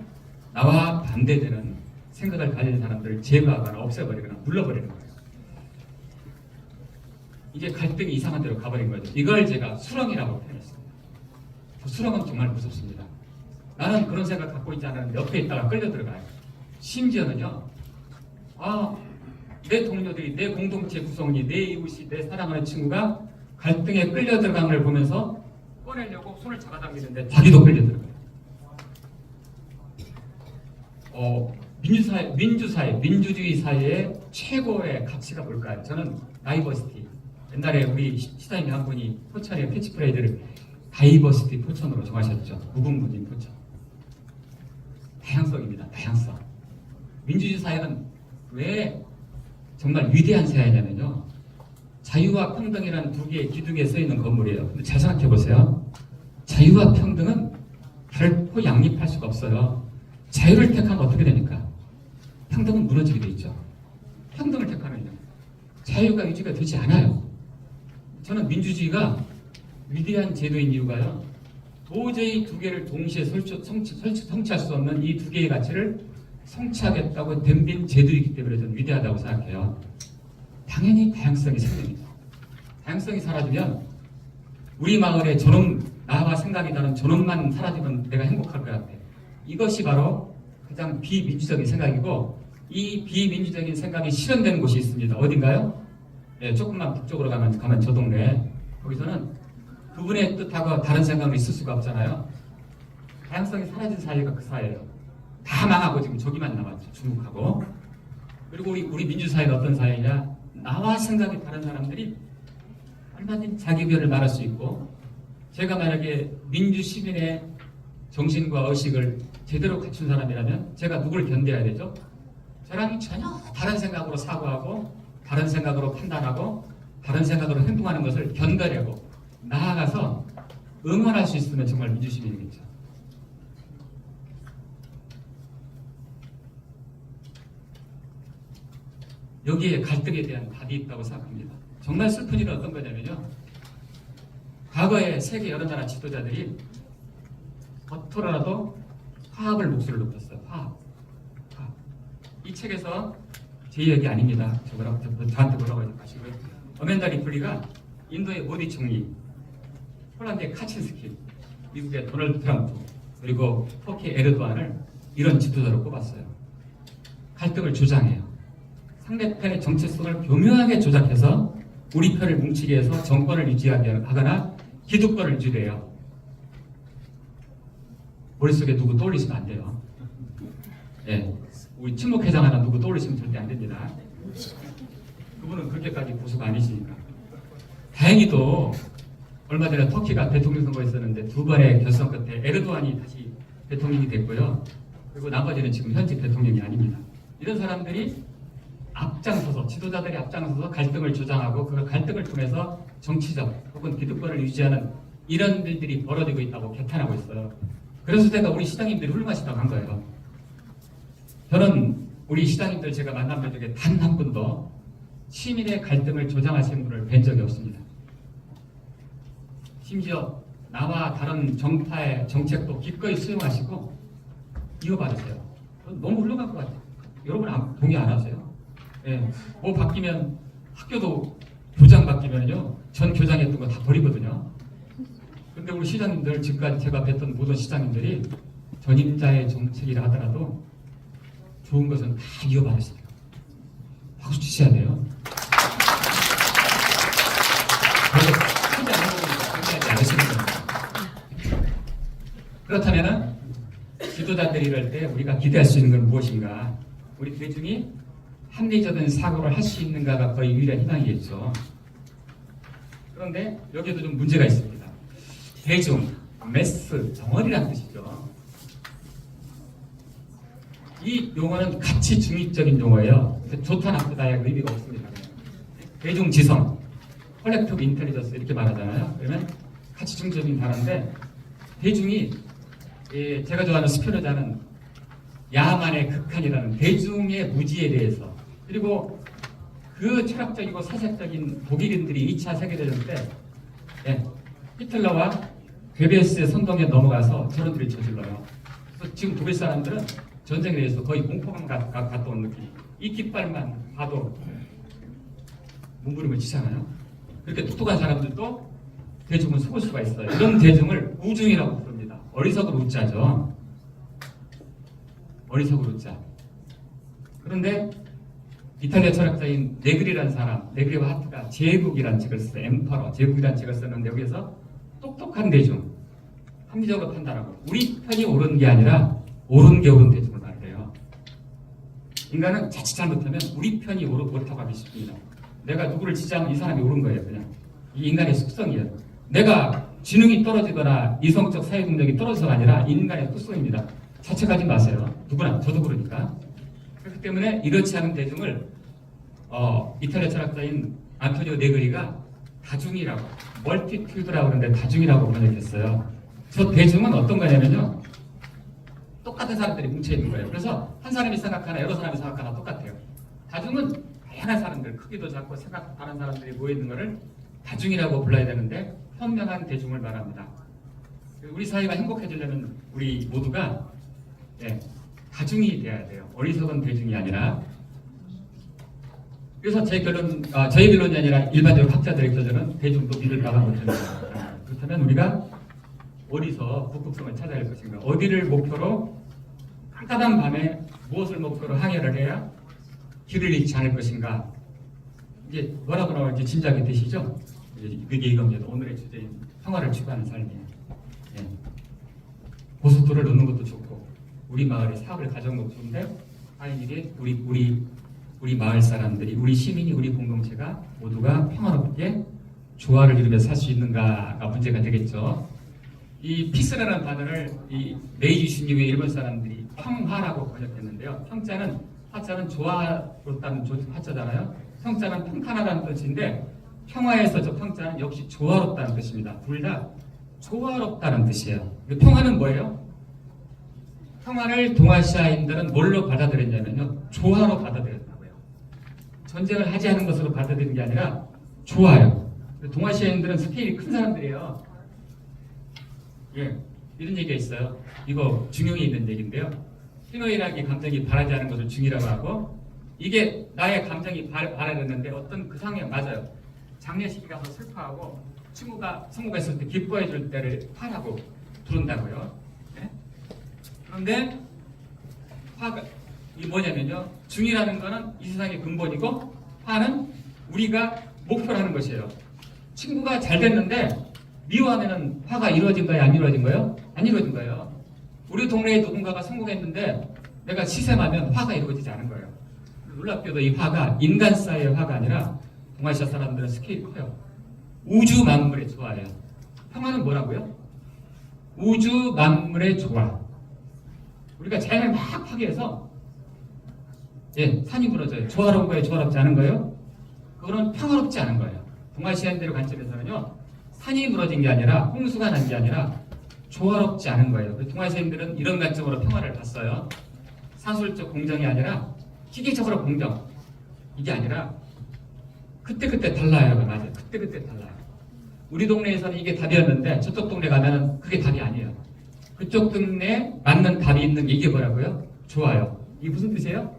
[SPEAKER 6] 나와 반대되는 생각을 가진 사람들을 제거하거나 없애버리거나 물러버리는 거예요. 이게 갈등이 이상한 데로 가버린 거죠. 이걸 제가 수렁이라고 표현했습니다. 수렁은 정말 무섭습니다. 나는 그런 생각 갖고 있지 않았는데 옆에 있다가 끌려 들어가요. 심지어는요. 내 동료들이, 내 공동체 구성원이, 내 이웃이, 내 사랑하는 친구가 갈등에 끌려 들어간 걸 보면서 꺼내려고 손을 잡아당기는데 자기도 끌려 들어가요. 민주주의 사회의 최고의 가치가 뭘까요? 저는 다이버시티. 옛날에 우리 시장님 한 분이 포천의 캐치프레이즈를 다이버시티 포천으로 정하셨죠. 무궁무진 포천. 다양성입니다. 다양성. 민주주의 사회는 왜 정말 위대한 사회냐면요. 자유와 평등이라는 두 개의 기둥에 써 있는 건물이에요. 근데 잘 생각해 보세요. 자유와 평등은 결코 양립할 수가 없어요. 자유를 택하면 어떻게 됩니까? 평등은 무너지게 돼 있죠. 평등을 택하면요. 자유가 유지가 되지 않아요. 저는 민주주의가 위대한 제도인 이유가요. 도저히 두 개를 동시에 성취할 수 없는 이 두 개의 가치를 성취하겠다고 덤빈 제도이기 때문에 저는 위대하다고 생각해요. 당연히 다양성이 생깁니다. 다양성이 사라지면 우리 마을에 저놈, 나와 생각이 다른 저놈만 사라지면 내가 행복할 것 같아. 이것이 바로 가장 비민주적인 생각이고, 이 비민주적인 생각이 실현되는 곳이 있습니다. 어딘가요? 네, 조금만 북쪽으로 가면 저 동네에, 거기서는 그분의 뜻하고 다른 생각은 있을 수가 없잖아요. 다양성이 사라진 사회가 그 사회예요. 다 망하고 지금 저기만 남았죠. 중국하고. 그리고 우리 민주사회는 어떤 사회냐? 나와 생각이 다른 사람들이 얼마든지 자기 의견을 말할 수 있고, 제가 만약에 민주 시민의 정신과 의식을 제대로 갖춘 사람이라면 제가 누굴 견뎌야 되죠? 저랑 전혀 다른 생각으로 사고하고, 다른 생각으로 판단하고, 다른 생각으로 행동하는 것을 견뎌내고 나아가서 응원할 수 있으면 정말 민주시민이겠죠. 여기에 갈등에 대한 답이 있다고 생각합니다. 정말 슬픈 일은 어떤 거냐면요. 과거에 세계 여러 나라 지도자들이 겉으로라도 화합을 목소리를 높였어요. 화합. 이 책에서 제 이야기 아닙니다. 저한테 뭐라고 하지 마시고요. 어멘다 리플리가 인도의 모디 총리, 폴란드의 카친스키, 미국의 도널드 트럼프, 그리고 터키의 에르도안을 이런 지도자로 꼽았어요. 갈등을 조장해요. 상대편의 정체성을 교묘하게 조작해서 우리 편을 뭉치게 해서 정권을 유지하게 하거나 기득권을 유지해요. 머릿속에 누구 떠올리시면 안 돼요. 예, 우리 친목회장 하나 누구 떠올리시면 절대 안 됩니다. 그분은 그렇게까지 보수가 아니시니까. 다행히도 얼마 전에 터키가 대통령 선거 있었는데 두 번의 결선 끝에 에르도안이 다시 대통령이 됐고요. 그리고 나머지는 지금 현직 대통령이 아닙니다. 이런 사람들이 앞장서서, 지도자들이 앞장서서 갈등을 조장하고 그 갈등을 통해서 정치적 혹은 기득권을 유지하는 이런 일들이 벌어지고 있다고 개탄하고 있어요. 그래서 제가 우리 시장님들이 훌륭하시다고 한 거예요. 저는 우리 시장님들 제가 만난 분 중에 단 한 분도 시민의 갈등을 조장하시는 분을 뵌 적이 없습니다. 심지어 나와 다른 정파의 정책도 기꺼이 수용하시고 이어받으세요. 너무 훌륭한 것 같아요. 여러분 동의 안 하세요? 예, 뭐 바뀌면 학교도 교장 바뀌면요 전 교장했던 거 다 버리거든요. 근데 우리 시장님들 지금까지 제가 뵀던 모든 시장님들이 전임자의 정책이라 하더라도 좋은 것은 다 이어받으시대요. 박수 치셔야 돼요. 하지 않으시는 겁니다. 그렇다면 지도자들이 이럴 때 우리가 기대할 수 있는 건 무엇인가? 우리 대중이 합리적인 사고를 할 수 있는가가 거의 유일한 희망이겠죠. 그런데 여기에도 좀 문제가 있습니다. 대중, 매스, 정언이라는 뜻이죠. 이 용어는 가치 중립적인 용어예요. 좋다 나쁘다의 의미가 없습니다. 대중지성, 컬렉티브 인텔리전스 이렇게 말하잖아요. 그러면 가치 중립적인 단어인데 대중이 제가 좋아하는 스피노자는 야만의 극한이라는 대중의 무지에 대해서, 그리고 그 철학적이고 사색적인 독일인들이 2차 세계대전 때 히틀러와 괴베르스의 선동에 넘어가서 저런들이 저질러요. 그래서 지금 독일 사람들은 전쟁에 대해서 거의 공포감 갔다 온 느낌. 이 깃발만 봐도 몸부림을 치잖아요. 그렇게 똑똑한 사람들도 대중을 속을 수가 있어요. 이런 대중을 우중이라고 부릅니다. 어리석은 우자죠. 어리석은 우자. 그런데 이탈리아 철학자인 네그리라는 사람, 네그리와 하트가 제국이라는 책을 써요. 엠퍼러, 제국이라는 책을 썼는데 여기에서 똑똑한 대중, 합리적으로 판단하고 우리 편이 옳은 게 아니라 옳은 게 옳은 대중을 말해요. 인간은 자칫 잘못하면 우리 편이 옳다고 하기 쉽습니다. 내가 누구를 지지하면 이 사람이 옳은 거예요. 그냥 이 인간의 속성이에요. 내가 지능이 떨어지거나 이성적 사회 능력이 떨어져서가 아니라 인간의 특성입니다. 자책하지 마세요. 누구나 저도 그러니까. 그렇기 때문에 이렇지 않은 대중을 이탈리아 철학자인 안토니오 네그리가 다중이라고, 멀티튜드라고 그러는데 다중이라고 번역했어요. 저 대중은 어떤 거냐면요, 똑같은 사람들이 뭉쳐있는 거예요. 그래서 한 사람이 생각하나 여러 사람이 생각하나 똑같아요. 다중은 다양한 사람들, 크기도 작고 생각 다른 사람들이 모여있는 거를 다중이라고 불러야 되는데 현명한 대중을 말합니다. 우리 사회가 행복해지려면 우리 모두가 다중이 돼야 돼요. 어리석은 대중이 아니라. 그래서 제 결론, 저의 결론이 아니라 일반적으로 학자들의 결론은 대중도 믿을 바가 못합니다. 그렇다면 우리가 어디서 북극성을 찾아야 할 것인가? 어디를 목표로 깜깜한 밤에 무엇을 목표로 항해를 해야 길을 잃지 않을 것인가? 이제 뭐라고 나올지 짐작이 되시죠? 그게 이겁니다. 오늘의 주제인 평화를 추구하는 삶이에요. 고속도로를 놓는 것도 좋고 우리 마을에 사업을 가져온 것도 좋은데 다행히 우리 마을 사람들이, 우리 시민이, 우리 공동체가 모두가 평화롭게 조화를 이루며 살 수 있는가가 문제가 되겠죠. 이 피스라는 단어를 이 메이지 16의 일본 사람들이 평화라고 번역했는데요. 화자는 조화롭다는 화자잖아요. 평자는 평탄하다는 뜻인데 평화에서 저 평자는 역시 조화롭다는 뜻입니다. 둘 다 조화롭다는 뜻이에요. 평화는 뭐예요? 평화를 동아시아인들은 뭘로 받아들였냐면요, 조화로 받아들였다고요. 전쟁을 하지 않은 것으로 받아들인 게 아니라 조화요. 동아시아인들은 스케일이 큰 사람들이에요. 이런 얘기가 있어요. 이거 중용이 있는 얘기인데요. 희노애락이 감정이 바라지 않은 것을 중이라고 하고, 이게 나의 감정이 바라졌는데 어떤 그 상황이 맞아요. 장례식에 가서 슬퍼하고 친구가 성공했을 때 기뻐해 줄 때를 화라고 부른다고요. 그런데 화가 이게 뭐냐면요, 중이라는 거는 이 세상의 근본이고 화는 우리가 목표로 하는 것이에요. 친구가 잘 됐는데 미워하면 화가 이루어진 거예요? 안 이루어진 거예요? 안 이루어진 거예요. 우리 동네에 누군가가 성공했는데 내가 시샘하면 화가 이루어지지 않은 거예요. 놀랍게도 이 화가 인간사이의 화가 아니라 동아시아 사람들은 스케일이 커요. 우주 만물의 조화예요. 평화는 뭐라고요? 우주 만물의 조화. 우리가 자연을 막 파괴해서 산이 부러져요. 조화로운 거예요? 조화롭지 않은 거예요? 그거는 평화롭지 않은 거예요. 동아시아인들의 관점에서는요, 산이 무너진 게 아니라 홍수가 난 게 아니라 조화롭지 않은 거예요. 동아시아인들은 이런 관점으로 평화를 봤어요. 사술적 공정이 아니라 기계적으로 공정. 이게 아니라 그때그때 달라요. 맞아요. 그때그때 달라요. 우리 동네에서는 이게 답이었는데 저쪽 동네 가면은 그게 답이 아니에요. 그쪽 동네에 맞는 답이 있는 게 이게 뭐라고요? 좋아요. 이게 무슨 뜻이에요?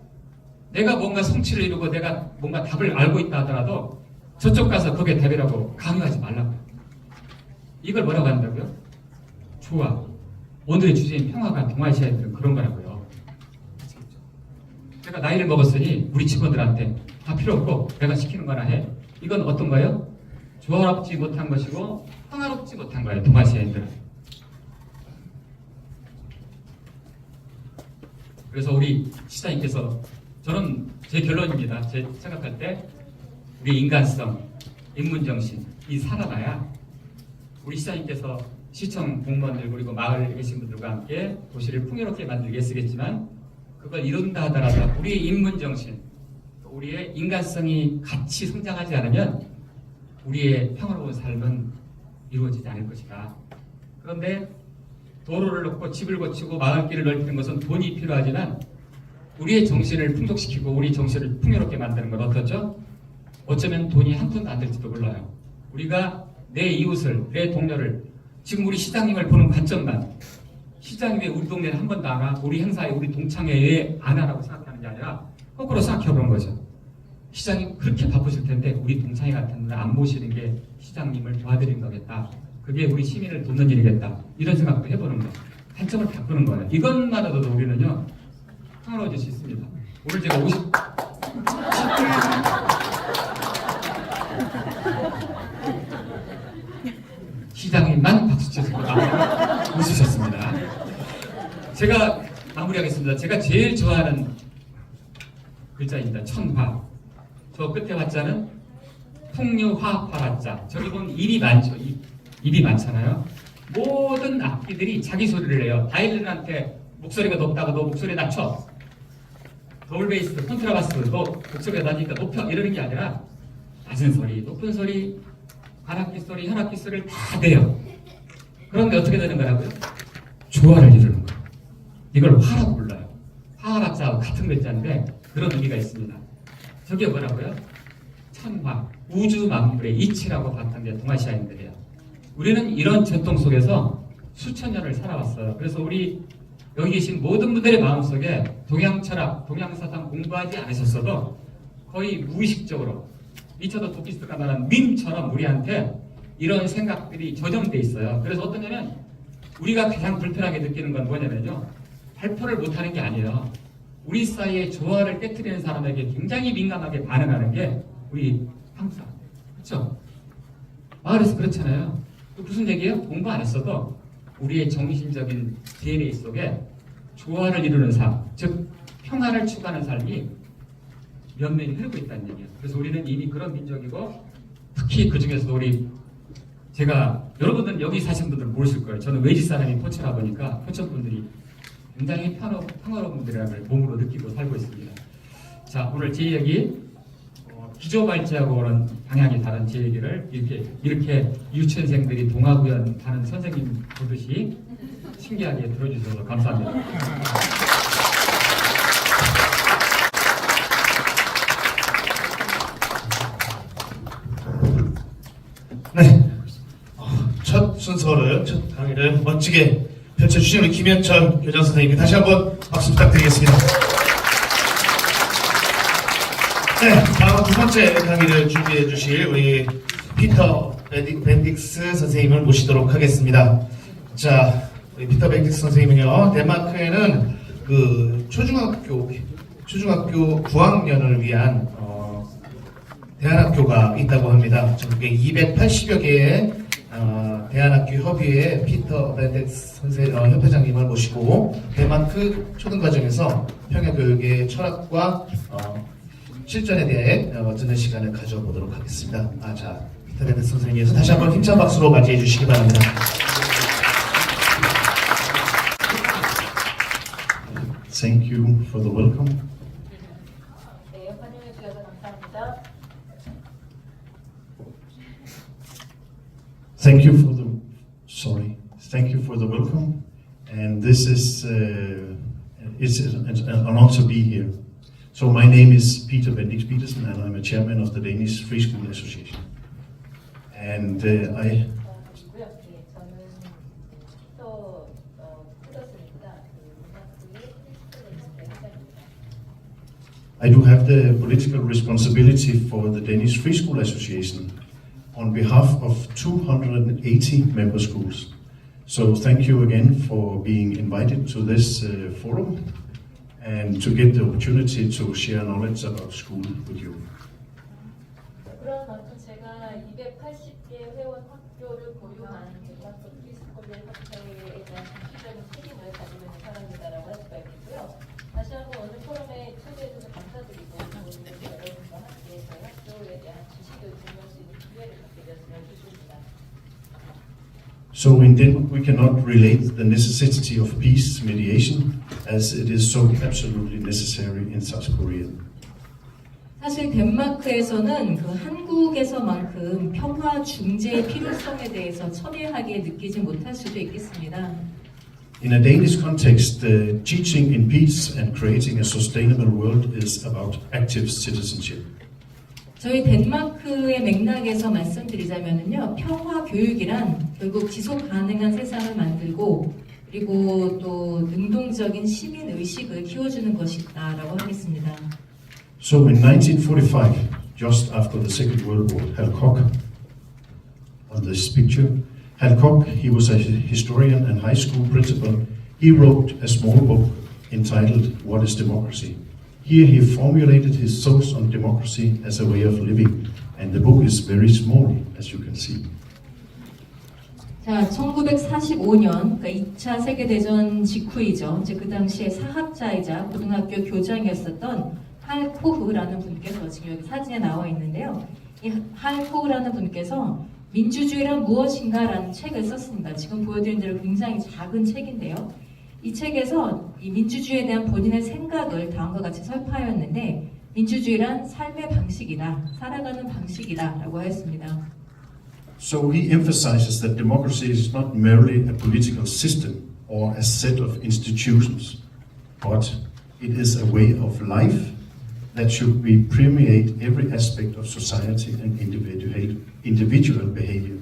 [SPEAKER 6] 내가 뭔가 성취를 이루고 내가 뭔가 답을 알고 있다 하더라도 저쪽 가서 그게 답이라고 강요하지 말라고요. 이걸 뭐라고 한다고요? 조화. 오늘의 주제인 평화가 동아시아인들은 그런 거라고요. 내가 나이를 먹었으니 우리 직원들한테 다 필요 없고 내가 시키는 거나 해. 이건 어떤 거예요? 조화롭지 못한 것이고 평화롭지 못한 거예요. 동아시아인들은. 그래서 우리 시장님께서, 저는 제 결론입니다. 제 생각할 때 우리 인간성, 인문정신 이 살아나야 우리 시장님께서 시청 공무원들 그리고 마을에 계신 분들과 함께 도시를 풍요롭게 만들기 애쓰겠지만 그걸 이룬다 하더라도 우리의 인문정신, 우리의 인간성이 같이 성장하지 않으면 우리의 평화로운 삶은 이루어지지 않을 것이다. 그런데 도로를 놓고 집을 고치고 마을길을 넓히는 것은 돈이 필요하지만 우리의 정신을 풍족시키고 우리 정신을 풍요롭게 만드는 건 어떻죠? 어쩌면 돈이 한 푼도 안 될지도 몰라요. 우리가 내 이웃을, 내 동료를, 지금 우리 시장님을 보는 관점만, 시장이 왜 우리 동네는 한 번도 안 와? 우리 행사에, 우리 동창회에 왜 안 하라고 생각하는 게 아니라 거꾸로 생각해보는 거죠. 시장님 그렇게 바쁘실 텐데 우리 동창회 같은 데 안 모시는 게 시장님을 도와드린 거겠다. 그게 우리 시민을 돕는 일이겠다. 이런 생각도 해보는 거예요. 관점을 바꾸는 거예요. 이것만으로도 우리는요, 평화로워질 수 있습니다. 오늘 제가 시장님만 박수 치시고 웃으셨습니다. 제가 마무리하겠습니다. 제가 제일 좋아하는 글자입니다. 천화. 저 끝에 화자는 풍류화화자. 저기 보면 입이 많죠. 입이 많잖아요. 모든 악기들이 자기 소리를 내요. 바이올린한테 목소리가 높다고 너 목소리 낮춰. 더블 베이스, 콘트라바스도 곡석에다 하니까 높여 이러는 게 아니라 낮은 소리, 높은 소리, 반악기 소리, 현악기 소리를 다 내요. 그런데 어떻게 되는 거라고요? 조화를 이루는 거예요. 이걸 화라고 불러요. 화합자하고 같은 글자인데 그런 의미가 있습니다. 저게 뭐라고요? 천화, 우주 만물의 이치라고 봤던 게 동아시아인들이에요. 우리는 이런 전통 속에서 수천 년을 살아왔어요. 그래서 우리 여기 계신 모든 분들의 마음속에 동양 철학, 동양 사상 공부하지 않으셨어도 거의 무의식적으로 리처드 도키스가 말한 밈처럼 우리한테 이런 생각들이 저장돼 있어요. 그래서 어떠냐면 우리가 가장 불편하게 느끼는 건 뭐냐면요. 발표를 못하는 게 아니에요. 우리 사이에 조화를 깨트리는 사람에게 굉장히 민감하게 반응하는 게 우리 한국 사람. 그렇죠? 마을에서 그렇잖아요. 또 무슨 얘기예요? 공부 안 했어도 우리의 정신적인 DNA 속에 조화를 이루는 삶, 즉 평화를 추구하는 삶이 면면이 흐르고 있다는 얘기예요. 그래서 우리는 이미 그런 민족이고 특히 그 중에서도 우리 제가 여러분들 여기 사신 분들 모르실 거예요. 저는 외지 사람이 포천이다 보니까 포천 분들이 굉장히 평화로운 분들이라는 걸 몸으로 느끼고 살고 있습니다. 자, 오늘 제 얘기 기조발제하고는 방향이 다른 제 얘기를 이렇게 유치원생들이 동화구연 하는 선생님 보듯이 신기하게 들어주셔서 감사합니다.
[SPEAKER 1] 네. 첫 순서를, 첫 강의를 멋지게 펼쳐주신 우리 김현철 교장 선생님께 다시 한번 박수 부탁드리겠습니다. 네, 다음 두 번째 강의를 준비해 주실 우리 피터 벤딕스 선생님을 모시도록 하겠습니다. 자, 우리 피터 벤딕스 선생님은요, 덴마크에는 그 초중학교 9학년을 위한 대안학교가 있다고 합니다. 전국에 280여 개의 대안학교 협의회 피터 벤딕스 협회장님을 모시고 덴마크 초등과정에서 평야교육의 철학과 실전에 대해 듣는 시간을 가져보도록 하겠습니다. 자, 피터 벤딕스 선생님께서 다시 한번 힘찬 박수로 맞이해 주시기 바랍니다.
[SPEAKER 7] Thank you for the welcome.
[SPEAKER 8] 네, 환영해 주셔서 감사합니다.
[SPEAKER 7] Thank you for the welcome. And this is it's an honor to be here. So my name is Peter Bendix Petersen, and I'm a chairman of the Danish Free School Association. And I
[SPEAKER 8] 그리고요. 네, 저는 또 피터슨입니다.
[SPEAKER 7] do have the political responsibility for the Danish Free School Association on behalf of 280 member schools. So thank you again for being invited to this forum and to get the opportunity to share knowledge about school with you.
[SPEAKER 8] 그런 만큼 제가 280개 회원 학교를 보유한 덴마크 프리스쿨 협회에 대한 정치적인 책임을 가지고 있는 사람이다라고 할 수가 있겠고요. 다시 한번 오늘 포럼에 초대해 주셔서 감사드리고 오늘 여러분과 함께 저희 학교에 대한 지식을 공유할 수 있는 기회를 갖게 되었으면 좋겠습니다.
[SPEAKER 7] So in Denmark we cannot relate the necessity of peace mediation as it is so absolutely necessary in South Korea.
[SPEAKER 8] 사실 덴마크에서는 그 한국에서만큼 평화 중재의 필요성에 대해서 첨예하게 느끼지 못할 수도 있겠습니다.
[SPEAKER 7] In a Danish context, teaching in peace and creating a sustainable world is about active citizenship.
[SPEAKER 8] 저희 덴마크의 맥락에서 말씀드리자면요, 평화 교육이란 결국 지속 가능한 세상을 만들고 그리고 또 능동적인 시민 의식을 키워주는 것이다라고 하겠습니다.
[SPEAKER 7] So in 1945, just after the Second World War, Hal Koch, on this picture, Hal Koch, he was a historian and high school principal. He wrote a small book entitled What is Democracy? Here he formulated his thoughts on democracy as a way of living, and the book is very small, as you can see.
[SPEAKER 8] 자, 1945년, 그러니까 2차 세계대전 직후이죠. 이제 그 당시에 사학자이자 고등학교 교장이었었던 할 코흐라는 분께서 지금 여기 사진에 나와 있는데요. 이 할 코흐라는 분께서 민주주의란 무엇인가라는 책을 썼습니다. 지금 보여드린 대로 굉장히 작은 책인데요.
[SPEAKER 9] 이 책에서 이 민주주의에 대한 본인의 생각을 다음과 같이 설파하였는데 민주주의란 삶의 방식이다, 살아가는 방식이다라고 하였습니다.
[SPEAKER 7] So he emphasizes that democracy is not merely a political system or a set of institutions, but it is a way of life that should be permeate every aspect of society and individual behavior.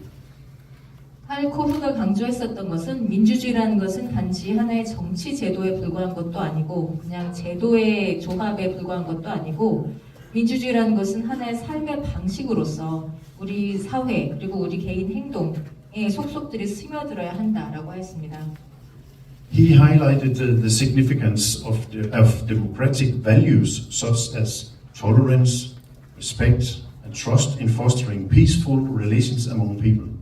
[SPEAKER 9] 할코흐가 강조했었던 것은 민주주의라는 것은 단지 하나의 정치 제도에 불과한 것도 아니고 그냥 제도의 조합에 불과한 것도 아니고 민주주의라는 것은 하나의 삶의 방식으로서 우리 사회 그리고 우리 개인 행동에 속속들이 스며들어야 한다라고 했습니다.
[SPEAKER 7] He highlighted the significance of democratic values such as tolerance, respect, and trust in fostering peaceful relations among people.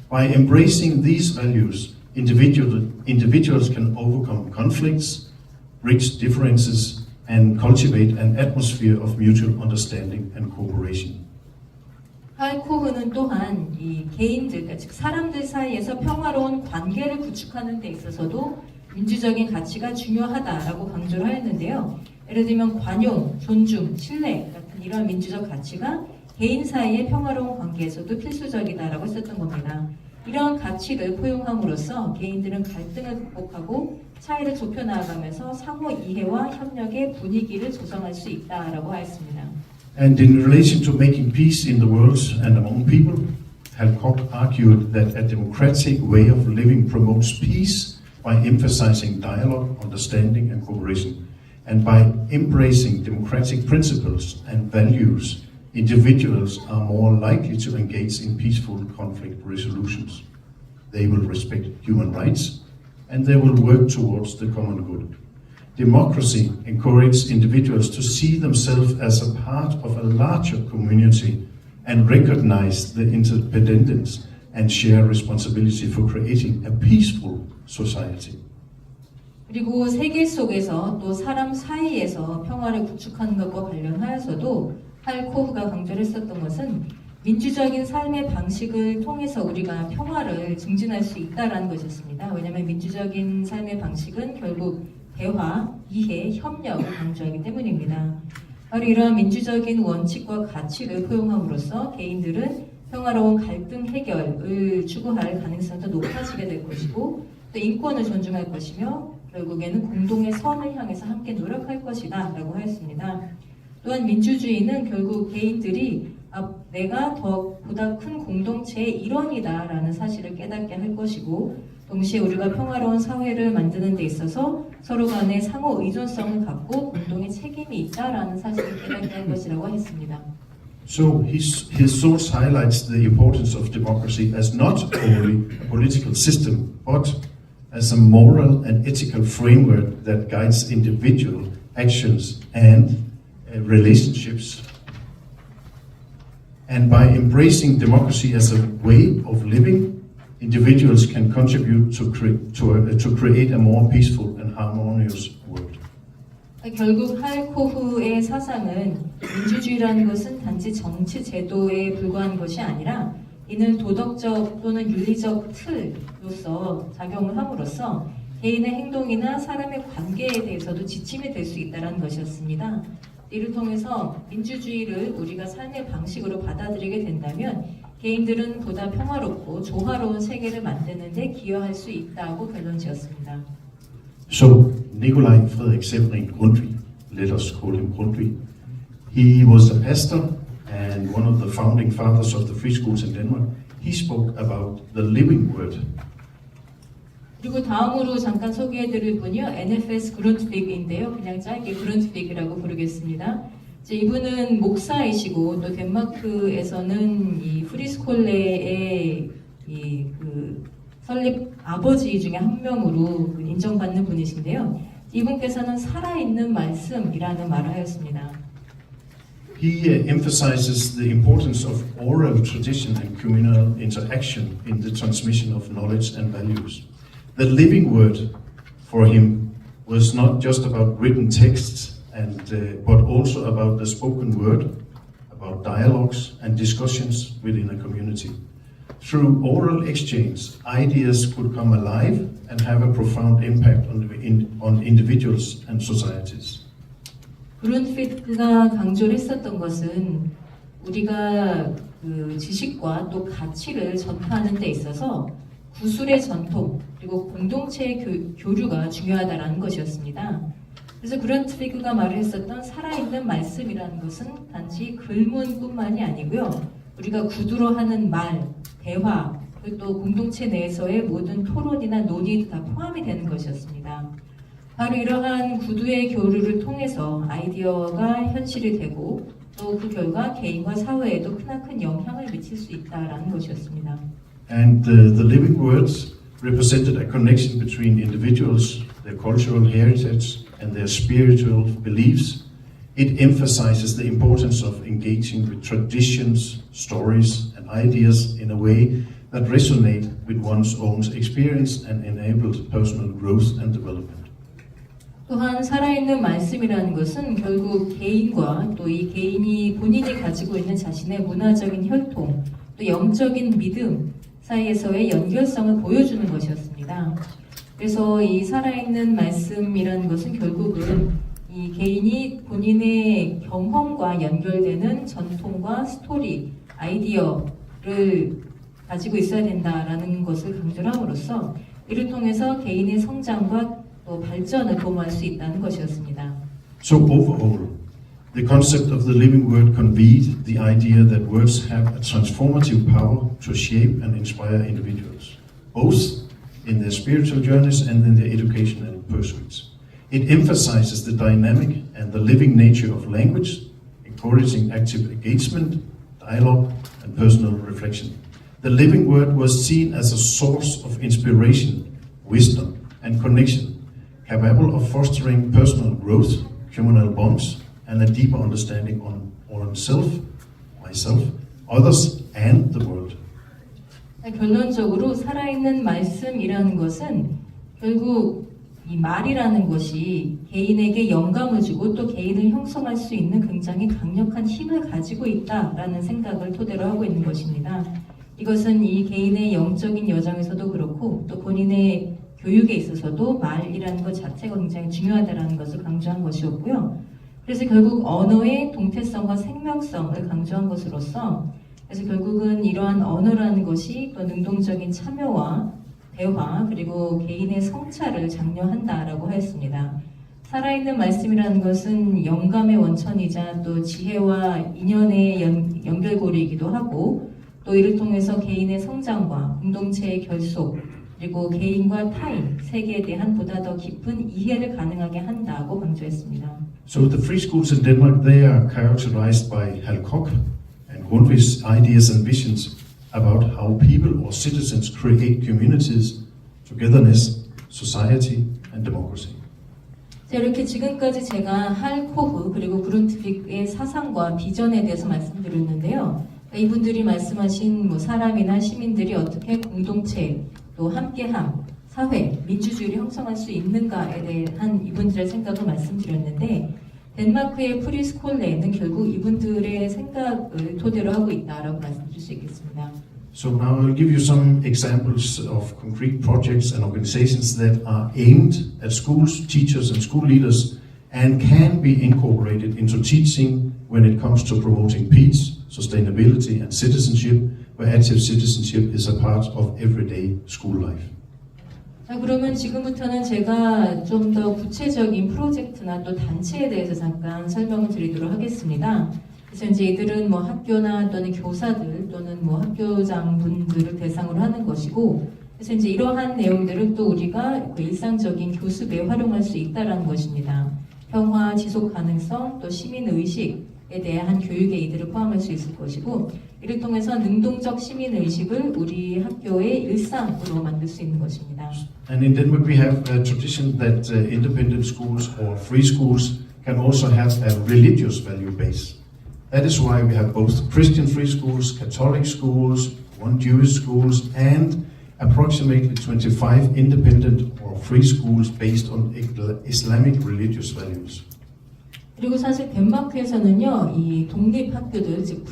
[SPEAKER 7] By embracing these values, individuals can overcome conflicts, bridge differences, and cultivate an atmosphere of mutual understanding and cooperation.
[SPEAKER 9] 할코흐는 또한 이 개인들, 즉 사람들 사이에서 평화로운 관계를 구축하는 데 있어서도 민주적인 가치가 중요하다라고 강조를 하였는데요. 예를 들면 관용, 존중, 신뢰 같은 이러한 민주적 가치가 개인 사이의 평화로운 관계에서도 필수적이다라고 했었던 겁니다. 이러한 가치를 포용함으로써 개인들은 갈등을 극복하고 차이를 좁혀나가면서 상호 이해와 협력의 분위기를 조성할 수 있다라고 하였습니다.
[SPEAKER 7] And in relation to making peace in the world and among people, Hal Koch argued that a democratic way of living promotes peace by emphasizing dialogue, understanding, and cooperation. And by embracing democratic principles and values, individuals are more likely to engage in peaceful conflict resolutions. They will respect human rights, and they will work towards the common good. Democracy encourages individuals to see themselves as a part of a larger community and recognize the interdependence and share responsibility for creating a peaceful society.
[SPEAKER 9] 그리고 세계 속에서 또 사람 사이에서 평화를 구축하는 것과 관련하여서도 할코흐가 강조를 했었던 것은 민주적인 삶의 방식을 통해서 우리가 평화를 증진할 수 있다는 것이었습니다. 왜냐하면 민주적인 삶의 방식은 결국 대화, 이해, 협력을 강조하기 때문입니다. 바로 이러한 민주적인 원칙과 가치를 포용함으로써 개인들은 평화로운 갈등 해결을 추구할 가능성이 더 높아지게 될 것이고 또 인권을 존중할 것이며 결국에는 공동의 선을 향해서 함께 노력할 것이다 라고 하였습니다. 또한 민주주의는 결국 개인들이 내가 보다 큰 공동체의 일원이다 라는 사실을 깨닫게 할 것이고 동시에 우리가 평화로운 사회를 만드는 데 있어서 서로 간의 상호 의존성을 갖고 공동의 책임이 있다라는 사실을 깨닫게 할 것이라고 했습니다.
[SPEAKER 7] So his source highlights the importance of democracy as not only a political system, but as a moral and ethical framework that guides individual actions and relationships. And by embracing democracy as a way of living, individuals can contribute to create a more peaceful and harmonious world.
[SPEAKER 9] 결국 할코흐의 사상은 민주주의라는 것은 단지 정치 제도에 불과한 것이 아니라 이는 도덕적 또는 윤리적 틀로서 작용을 함으로써 개인의 행동이나 사람의 관계에 대해서도 지침이 될 수 있다는 것이었습니다. 이를 통해서 민주주의를 우리가 삶의 방식으로 받아들이게 된다면 개인들은 보다 평화롭고 조화로운 세계를 만드는 데 기여할 수 있다고 결론지었습니다.
[SPEAKER 7] So, Nikolai Frederik Severin Grundtvig, let us call him Grundtvig, he was a pastor and one of the founding fathers of the free schools in Denmark. He spoke about the living word.
[SPEAKER 9] 그리고 다음으로 잠깐 소개해드릴 분이요, NFS 그룬트빅인데요. 그냥 짧게 그룬트빅이라고 부르겠습니다. 이분은 목사이시고 또 덴마크에서는 이 프리스콜레의 설립 아버지 중에 한 명으로 인정받는 분이신데요. 이분께서는 살아있는 말씀이라는 말을 하였습니다.
[SPEAKER 7] He emphasizes the importance of oral tradition and communal interaction in the transmission of knowledge and values. The living word for him was not just about written texts, but also about the spoken word, about dialogues and discussions within a community. Through oral exchange, ideas could come alive and have a profound impact on individuals and societies.
[SPEAKER 9] 브룬트비크가 강조를 했었던 것은 우리가 그 지식과 또 가치를 전파하는 데 있어서 구술의 전통 그리고 공동체의 교류가 중요하다라는 것이었습니다. 그래서 브룬트비크가 말을 했었던 살아있는 말씀이라는 것은 단지 글문뿐만이 아니고요. 우리가 구두로 하는 말, 대화, 그리고 또 공동체 내에서의 모든 토론이나 논의도 다 포함이 되는 것이었습니다. 바로 이러한 구두의 교류를 통해서 아이디어가 현실이 되고 또 그 결과 개인과 사회에도 크나큰 영향을 미칠 수 있다라는 것이었습니다.
[SPEAKER 7] And the living words represented a connection between individuals, their cultural heritage, and their spiritual beliefs. It emphasizes the importance of engaging with traditions, stories, and ideas in a way that resonate with one's own experience and enables personal growth and development.
[SPEAKER 9] 또한 살아있는 말씀이라는 것은 결국 개인과 또 이 개인이 본인이 가지고 있는 자신의 문화적인 혈통, 또 영적인 믿음 사이에서의 연결성을 보여주는 것이었습니다. 그래서 이 살아있는 말씀이라는 것은 결국은 이 개인이 본인의 경험과 연결되는 전통과 스토리, 아이디어를 가지고 있어야 된다라는 것을 강조를 함으로써 이를 통해서 개인의 성장과 또 발전을 도모할 수 있다는 것이었습니다.
[SPEAKER 7] So overall, the concept of the living word conveyed the idea that words have a transformative power to shape and inspire individuals, both in their spiritual journeys and in their educational pursuits. It emphasizes the dynamic and the living nature of language, encouraging active engagement, dialogue, and personal reflection. The living word was seen as a source of inspiration, wisdom, and connection, capable of fostering personal growth, communal bonds, and a deeper understanding on oneself, myself, others, and the world.
[SPEAKER 9] 결론적으로 살아있는 말씀이라는 것은 결국 이 말이라는 것이 개인에게 영감을 주고 또 개인을 형성할 수 있는 굉장히 강력한 힘을 가지고 있다라는 생각을 토대로 하고 있는 것입니다. 이것은 이 개인의 영적인 여정에서도 그렇고 또 본인의 교육에 있어서도 말이라는 것 자체가 굉장히 중요하다는 것을 강조한 것이었고요. 그래서 결국 언어의 동태성과 생명성을 강조한 것으로서 그래서 결국은 이러한 언어라는 것이 또 능동적인 참여와 대화 그리고 개인의 성찰을 장려한다라고 하였습니다. 살아있는 말씀이라는 것은 영감의 원천이자 또 지혜와 인연의 연결고리이기도 하고 또 이를 통해서 개인의 성장과 공동체의 결속 그리고 개인과 타인, 세계에 대한 보다 더 깊은 이해를 가능하게 한다고 강조했습니다.
[SPEAKER 7] So the free schools in Denmark, they are characterized by Hal Koch and Grundtvig's ideas and visions about how people or citizens create communities, togetherness, society, and democracy.
[SPEAKER 9] 자, 이렇게 지금까지 제가 할 코흐 그리고 그룬트빅의 사상과 비전에 대해서 말씀드렸는데요. 이분들이 말씀하신 뭐 사람이나 시민들이 어떻게 공동체 또 함께함, 사회, 민주주의를 형성할 수 있는가에 대한 이분들의 생각을 말씀드렸는데 덴마크의 프리스콜레는 결국 이분들의 생각을 토대로 하고 있다라고 말씀드릴 수 있겠습니다.
[SPEAKER 7] So now I'll give you some examples of concrete projects and organizations that are aimed at schools, teachers, and school leaders and can be incorporated into teaching when it comes to promoting peace, sustainability, and citizenship, where active citizenship is a part of everyday school life.
[SPEAKER 9] 자, 그러면 지금부터는 제가 좀 더 구체적인 프로젝트나 또 단체에 대해서 잠깐 설명을 드리도록 하겠습니다. 그래서 이제 이들은 뭐 학교나 또는 교사들 또는 뭐 학교장 분들을 대상으로 하는 것이고, 그래서 이제 이러한 내용들을 또 우리가 그 일상적인 교습에 활용할 수 있다라는 것입니다. 평화, 지속 가능성, 또 시민 의식에 대한 교육에 이들을 포함할 수 있을 것이고, 이를 통해서 능동적 시민 의식을 우리 학교의 일상으로 만들 수 있는 것입니다.
[SPEAKER 7] And in Denmark we have a tradition that independent schools or free schools can also have a religious value base. That is why we have both Christian free schools, Catholic schools, one Jewish schools, and approximately 25 independent or free schools based on Islamic religious values.
[SPEAKER 9] 그리고 사실 덴마크에서는요, 이 독립 학교들, 즉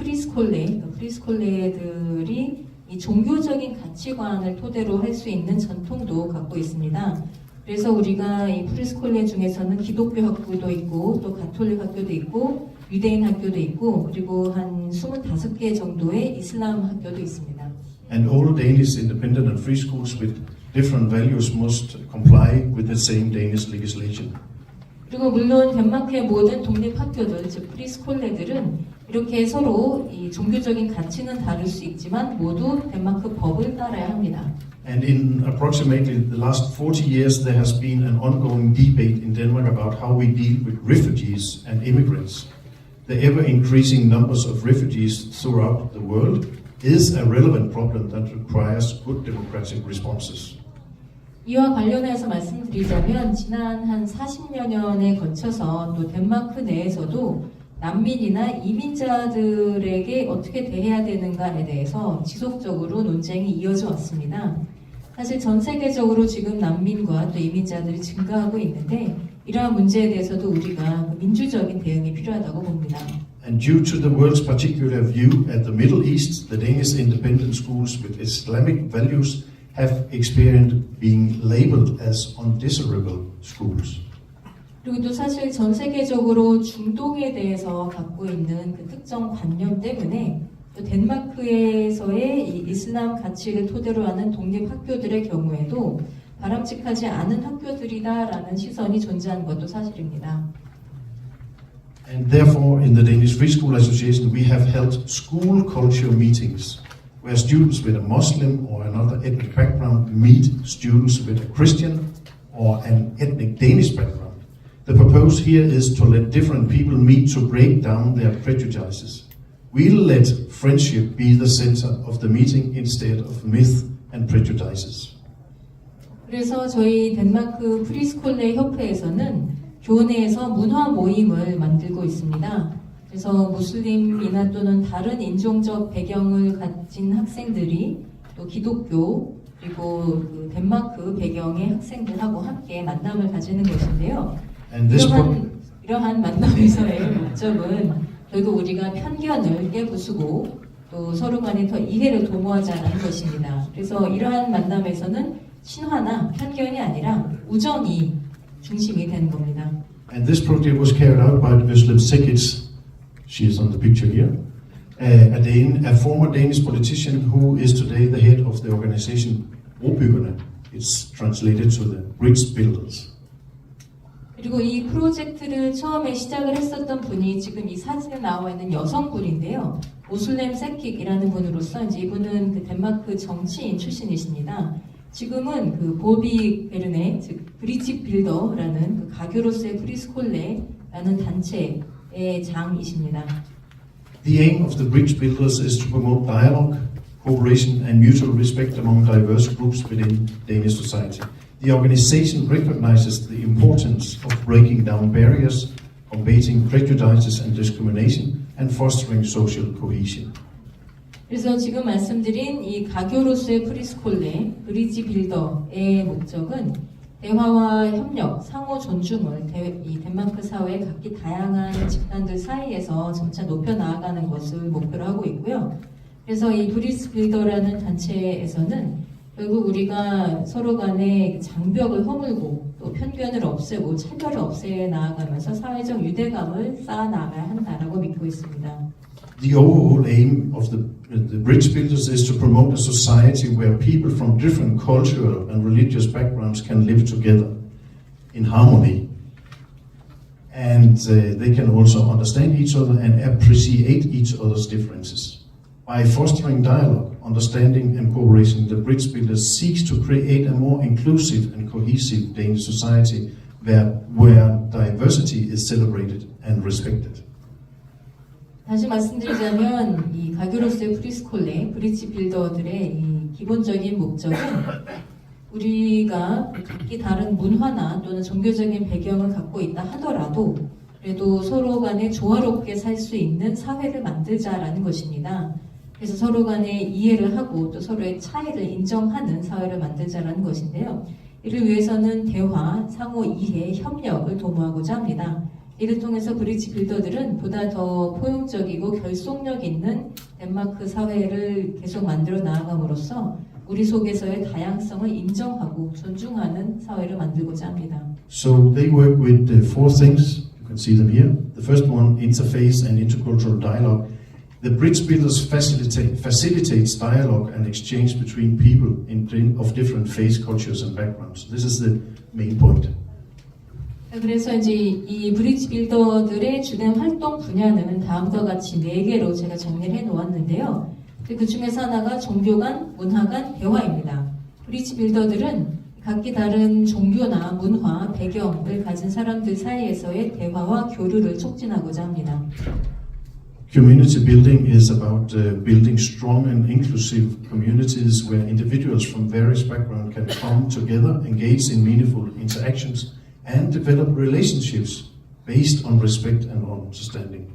[SPEAKER 9] 프리스콜레들이 이 종교적인 가치관을 토대로 할 수 있는 전통도 갖고 있습니다. 그래서 우리가 이 프리스콜레 중에서는 기독교 학교도 있고 또 가톨릭 학교도 있고 유대인 학교도 있고 그리고 한 25개 정도의 이슬람 학교도 있습니다.
[SPEAKER 7] And all Danish independent and free schools with different values must comply with the same Danish legislation.
[SPEAKER 9] 그리고 물론 덴마크의 모든 독립학교들, 즉 프리스콜레들은 이렇게 서로 이 종교적인 가치는 다를 수 있지만 모두 덴마크 법을 따라야 합니다.
[SPEAKER 7] And in approximately the last 40 years, there has been an ongoing debate in Denmark about how we deal with refugees and immigrants. The ever-increasing numbers of refugees throughout the world is a relevant problem that requires good democratic responses.
[SPEAKER 9] 이와 관련해서 말씀드리자면 지난 한 40여 년에 거쳐서 또 덴마크 내에서도 난민이나 이민자들에게 어떻게 대해야 되는가에 대해서 지속적으로 논쟁이 이어져 왔습니다. 사실 전 세계적으로 지금 난민과 또 이민자들이 증가하고 있는데 이러한 문제에 대해서도 우리가 민주적인 대응이 필요하다고 봅니다.
[SPEAKER 7] And due to the world's particular view at the Middle East, the Danish independent schools with Islamic values have experienced being labeled as undesirable schools.
[SPEAKER 9] 그리고 또 사실 전 세계적으로 중동에 대해서 갖고 있는 그 특정 관념 때문에 또 덴마크에서의 이 이슬람 가치를 토대로 하는 독립 학교들의 경우에도 바람직하지 않은 학교들이다라는 시선이 존재하는 것도 사실입니다.
[SPEAKER 7] And therefore, in the Danish Free School Association, we have held school culture meetings where students with a Muslim or another ethnic background meet students with a Christian or an ethnic Danish background. The purpose here is to let different people meet to break down their prejudices. We'll let friendship be the center of the meeting instead of myth and prejudices.
[SPEAKER 9] 그래서 저희 덴마크 프리스콜레 협회에서는 교내에서 문화 모임을 만들고 있습니다. 그래서 무슬림이나 또는 다른 인종적 배경을 가진 학생들이 또 기독교 그리고 그 덴마크 배경의 학생들하고 함께 만남을 가지는 것인데요. 이러한 만남에서의 목적은 결국 우리가 편견을 깨부수고 또 서로 간에 더 이해를 도모하자는 것입니다. 그래서 이러한 만남에서는 신화나 편견이 아니라 우정이 중심이 되는 겁니다.
[SPEAKER 7] And this project was carried out by Özlem Cekic. She is on the picture here. A former Danish politician who is today the head of the organization Brobyggerne. It's translated to the bridge builders.
[SPEAKER 9] 그리고 이 프로젝트를 처음에 시작을 했었던 분이 지금 이 사진에 나와 있는 여성분인데요. 오슬렘 세킥이라는 분으로서 이제 이분은 그 덴마크 정치인 출신이십니다. 지금은 그 보비게르네, 즉 브리지 빌더라는 그 가교로서의 프리스콜레라는 단체의 장이십니다.
[SPEAKER 7] The aim of the bridge builders is to promote dialogue, cooperation, and mutual respect among diverse groups within Danish society. The organization recognizes the importance of breaking down barriers, combating prejudices and discrimination, and fostering social cohesion.
[SPEAKER 9] 그래서 지금 말씀드린 이 가교로서의 프리스콜레, 브리지 빌더의 목적은 대화와 협력, 상호 존중을 이 덴마크 사회의 각기 다양한 집단들 사이에서 점차 높여 나아가는 것을 목표로 하고 있고요. 그래서 이 브리지 빌더라는 단체에서는 결국 우리가 서로 간의 장벽을 허물고 또 편견을 없애고 차별을 없애 나아가면서 사회적 유대감을 쌓아 나가야 한다라고 믿고 있습니다.
[SPEAKER 7] The overall aim of the bridge builders is to promote a society where people from different cultural and religious backgrounds can live together in harmony. And they can also understand each other and appreciate each other's differences. By fostering dialogue, understanding and cooperation, the bridge builders seeks to create a more inclusive and cohesive Danish society where diversity is celebrated and respected.
[SPEAKER 9] 다시 말씀드리자면 이 가교로서의 프리스콜레, 브리지 빌더들의 이 기본적인 목적은 우리가 각기 다른 문화나 또는 종교적인 배경을 갖고 있다 하더라도 그래도 서로 간에 조화롭게 살 수 있는 사회를 만들자라는 것입니다. 그래서 서로 간에 이해를 하고 또 서로의 차이를 인정하는 사회를 만들자라는 것인데요. 이를 위해서는 대화, 상호 이해, 협력을 도모하고자 합니다. 이를 통해서 브리지 빌더들은 보다 더 포용적이고 결속력 있는 덴마크 사회를 계속 만들어 나아감으로써 우리 속에서의 다양성을 인정하고 존중하는 사회를 만들고자 합니다.
[SPEAKER 7] So they work with the four things. You can see them here. The first one, interface and intercultural dialogue. The Bridge Builders facilitates dialogue and exchange between people of different faith, cultures and backgrounds. This is the main point.
[SPEAKER 9] 그래서 이제 이 브릿지 빌더들의 주된 활동 분야는 다음과 같이 4개로 제가 정리를 해 놓았는데요. 그 중에서 하나가 종교 간, 문화 간 대화입니다. 브릿지 빌더들은 각기 다른 종교나 문화, 배경을 가진 사람들 사이에서의 대화와 교류를 촉진하고자 합니다.
[SPEAKER 7] Community building is about building strong and inclusive communities where individuals from various backgrounds can come together, engage in meaningful interactions, and develop relationships based on respect and understanding.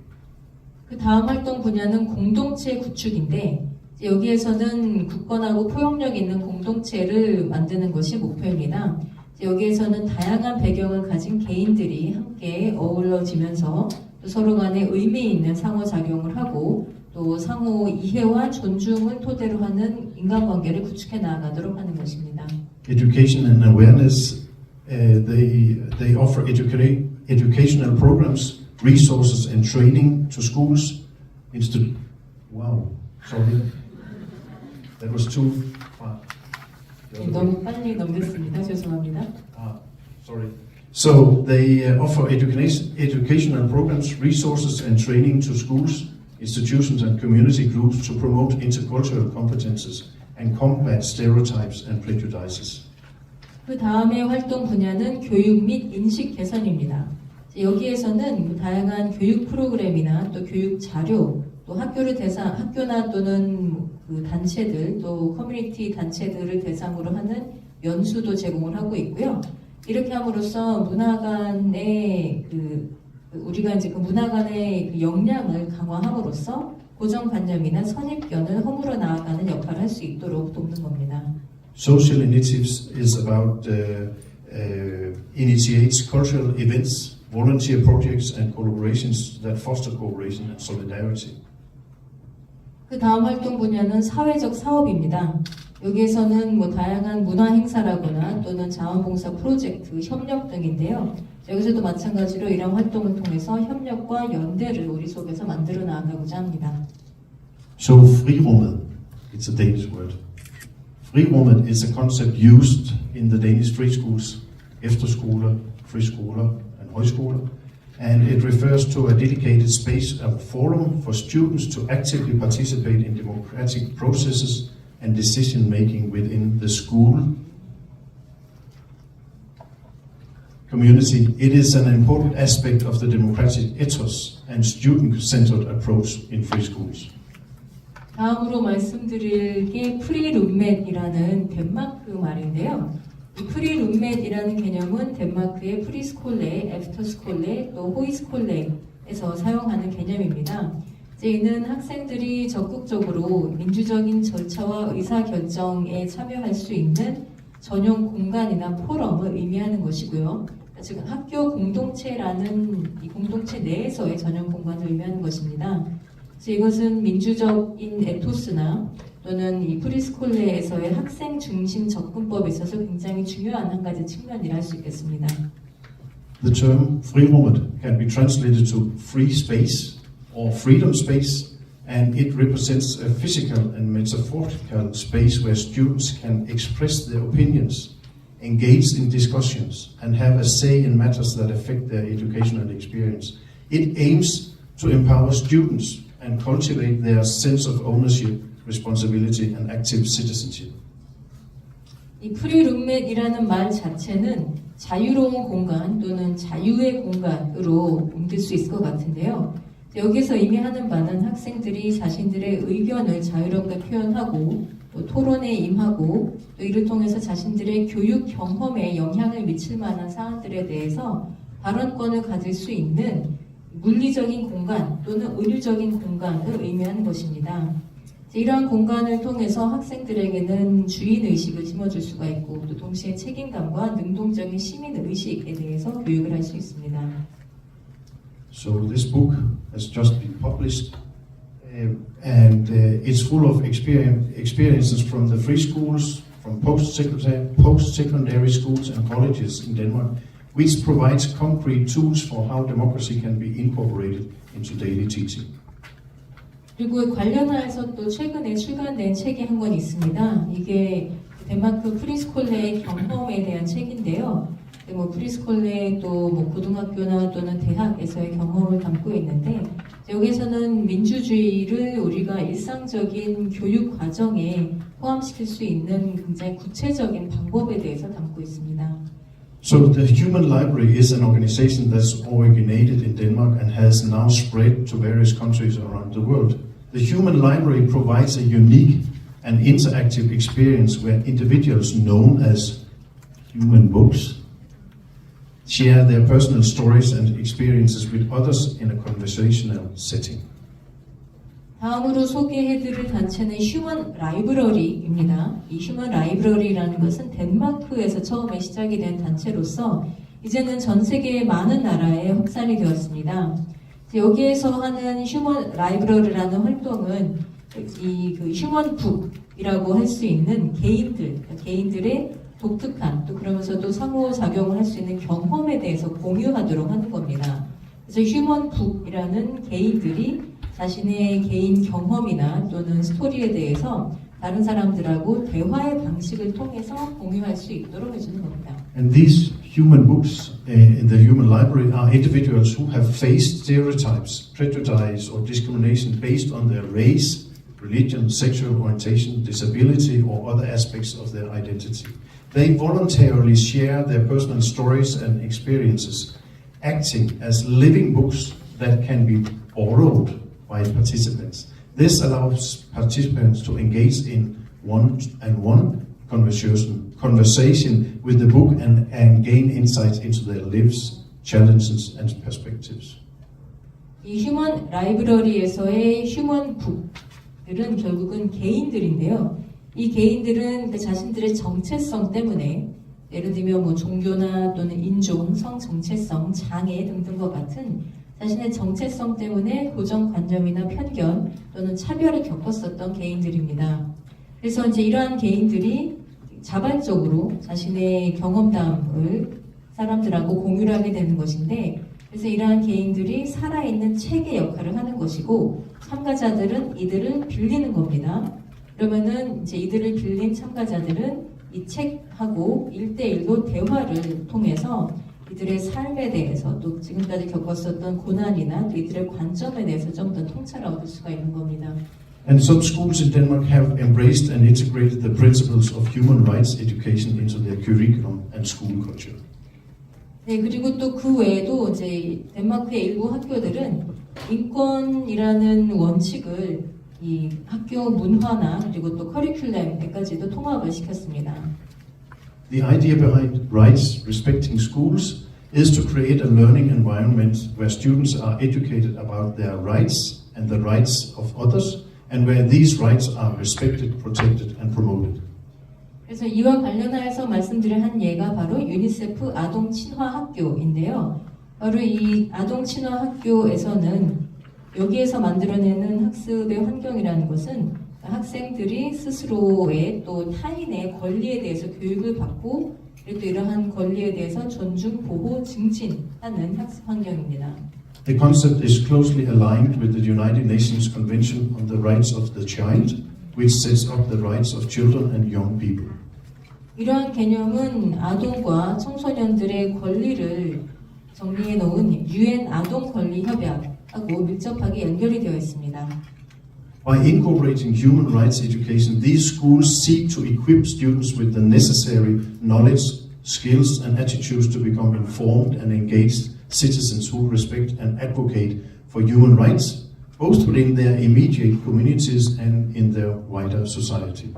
[SPEAKER 9] 그 다음 활동 분야는 공동체 구축인데 여기에서는 굳건하고 포용력 있는 공동체를 만드는 것이 목표입니다. 여기에서는 다양한 배경을 가진 개인들이 함께 어우러지면서 또 서로 간에 의미 있는 상호작용을 하고 또 상호 이해와 존중을 토대로 하는 인간관계를 구축해 나아가도록 하는 것입니다.
[SPEAKER 7] Education and awareness, they offer educational programs, resources and training to schools. Wow, sorry, that was too fast.
[SPEAKER 9] 너무 빨리 넘겼습니다. 죄송합니다.
[SPEAKER 7] Sorry. So they offer educational programs, resources and training to schools, institutions and community groups to promote intercultural competences and combat stereotypes and prejudices.
[SPEAKER 9] 그 다음의 활동 분야는 교육 및 인식 개선입니다. 여기에서는 다양한 교육 프로그램이나 또 교육 자료, 또 학교나 또는 그 단체들, 또 커뮤니티 단체들을 대상으로 하는 연수도 제공을 하고 있고요. 이렇게 함으로써 문화 간의 우리가 이제 그 문화 간의 그 역량을 강화함으로써 고정관념이나 선입견을 허물어 나아가는 역할을 할 수 있도록 돕는 겁니다.
[SPEAKER 7] Social initiatives is about initiates cultural events, volunteer projects and collaborations that foster cooperation and solidarity.
[SPEAKER 9] 그 다음 활동 분야는 사회적 사업입니다. 여기에서는 다양한 문화 행사라거나 또는 자원봉사 프로젝트, 협력 등인데요. 여기서도 마찬가지로 이런 활동을 통해서 협력과 연대를 우리 속에서 만들어 나가고자 합니다.
[SPEAKER 7] So frirummet, it's a Danish word. Frirummet is a concept used in the Danish free schools, efterskoler, friskoler and højskoler, and it refers to a dedicated space, a forum for students to actively participate in democratic processes and decision making within the school community. It is an important aspect of the democratic ethos and student-centered approach in free schools.
[SPEAKER 9] 다음으로 말씀드릴 게 프리룸맷이라는 덴마크 말인데요. 이 프리룸맷이라는 개념은 덴마크의 프리스콜레, 애프터스콜레, 또 호이스콜레에서 사용하는 개념입니다. 이는 학생들이 적극적으로 민주적인 절차와 의사결정에 참여할 수 있는 전용 공간이나 포럼을 의미하는 것이고요. 즉 학교 공동체라는 이 공동체 내에서의 전용 공간을 의미하는 것입니다. 이것은 민주적인 에토스나 또는 이 프리스콜레에서의 학생 중심 접근법에 있어서 굉장히 중요한 한 가지 측면이라 할 수 있겠습니다.
[SPEAKER 7] The term frirummet can be translated to free space or freedom space, and it represents a physical and metaphorical space where students can express their opinions, engage in discussions, and have a say in matters that affect their educational experience. It aims to empower students and cultivate their sense of ownership, responsibility, and active citizenship.
[SPEAKER 9] 이 프리룸맷이라는 말 자체는 자유로운 공간 또는 자유의 공간으로 옮길 수 있을 것 같은데요. 여기서 의미하는 바는 학생들이 자신들의 의견을 자유롭게 표현하고 또 토론에 임하고 또 이를 통해서 자신들의 교육 경험에 영향을 미칠 만한 사안들에 대해서 발언권을 가질 수 있는 물리적인 공간 또는 은유적인 공간을 의미하는 것입니다. 이러한 공간을 통해서 학생들에게는 주인의식을 심어줄 수가 있고 또 동시에 책임감과 능동적인 시민의식에 대해서 교육을 할 수 있습니다.
[SPEAKER 7] So this book has just been published It's full of experiences from the free schools, from post-secondary schools and colleges in Denmark, which provides concrete tools for how democracy can be incorporated into daily teaching.
[SPEAKER 9] 그리고 관련해서 또 최근에 출간된 책이 한 권 있습니다. 이게 덴마크 프리스콜레의 경험에 대한 책인데요. 뭐 프리스콜레 또 뭐 고등학교나 또는 대학에서의 경험을 담고 있는데 여기서는 민주주의를 우리가 일상적인 교육 과정에 포함시킬 수 있는 굉장히 구체적인 방법에 대해서 담고 있습니다.
[SPEAKER 7] So the Human Library is an organization that's originated in Denmark and has now spread to various countries around the world. The Human Library provides a unique and interactive experience where individuals known as human books share their personal stories and experiences with others in a conversational setting.
[SPEAKER 9] 다음으로 소개해드릴 단체는 휴먼 라이브러리입니다. 이 휴먼 라이브러리라는 것은 덴마크에서 처음에 시작이 된 단체로서 이제는 전 세계의 많은 나라에 확산이 되었습니다. 여기에서 하는 휴먼 라이브러리라는 활동은 그 휴먼 북이라고 할 수 있는 개인들의 독특한 또 그러면서도 상호작용을 할 수 있는 경험에 대해서 공유하도록 하는 겁니다. 그래서 휴먼 북이라는 개인들이 자신의 개인 경험이나 또는 스토리에 대해서 다른 사람들하고 대화의 방식을 통해서 공유할 수 있도록 해주는 겁니다.
[SPEAKER 7] And these human books in the Human Library are individuals who have faced stereotypes, prejudice or discrimination based on their race, religion, sexual orientation, disability or other aspects of their identity. They voluntarily share their personal stories and experiences, acting as living books that can be borrowed by participants. This allows participants to engage in one-on-one conversation with the book and gain insights into their lives, challenges and perspectives.
[SPEAKER 9] 이 휴먼 라이브러리에서의 휴먼 북들은 결국은 개인들인데요. 이 개인들은 그 자신들의 정체성 때문에 예를 들면 뭐 종교나 또는 인종, 성 정체성, 장애 등등과 같은 자신의 정체성 때문에 고정관념이나 편견 또는 차별을 겪었었던 개인들입니다. 그래서 이제 이러한 개인들이 자발적으로 자신의 경험담을 사람들하고 공유를 하게 되는 것인데, 그래서 이러한 개인들이 살아있는 책의 역할을 하는 것이고 참가자들은 이들을 빌리는 겁니다. 그러면은 이제 이들을 빌린 참가자들은 이 책하고 1대1로 대화를 통해서 이들의 삶에 대해서 또 지금까지 겪었었던 고난이나 또 이들의 관점에 대해서 좀 더 통찰을 얻을 수가 있는 겁니다.
[SPEAKER 7] And some schools in Denmark have embraced and integrated the principles of human rights education into their curriculum and school culture.
[SPEAKER 9] 네, 그리고 또 그 외에도 이제 덴마크의 일부 학교들은 인권이라는 원칙을 이 학교 문화나 그리고 또 커리큘럼에까지도 통합을 시켰습니다.
[SPEAKER 7] The idea behind rights respecting schools is to create a learning environment where students are educated about their rights and the rights of others, and where these rights are respected, protected, and promoted.
[SPEAKER 9] 그래서 이와 관련하여서 말씀드릴 한 예가 바로 유니세프 아동 친화 학교인데요. 바로 이 아동 친화 학교에서는 여기에서 만들어내는 학습의 환경이라는 것은 학생들이 스스로의 또 타인의 권리에 대해서 교육을 받고 그리고 또 이러한 권리에 대해서 존중, 보호, 증진하는 학습 환경입니다.
[SPEAKER 7] The concept is closely aligned with the United Nations Convention on the Rights of the Child, which sets up the rights of children and young people.
[SPEAKER 9] 이러한 개념은 아동과 청소년들의 권리를 정리해 놓은 유엔 아동 권리 협약하고 밀접하게 연결이 되어 있습니다.
[SPEAKER 7] By incorporating human rights education, these schools seek to equip students with the necessary knowledge, skills, and attitudes to become informed and engaged citizens who respect and advocate for human rights, both within their immediate communities and in their wider society.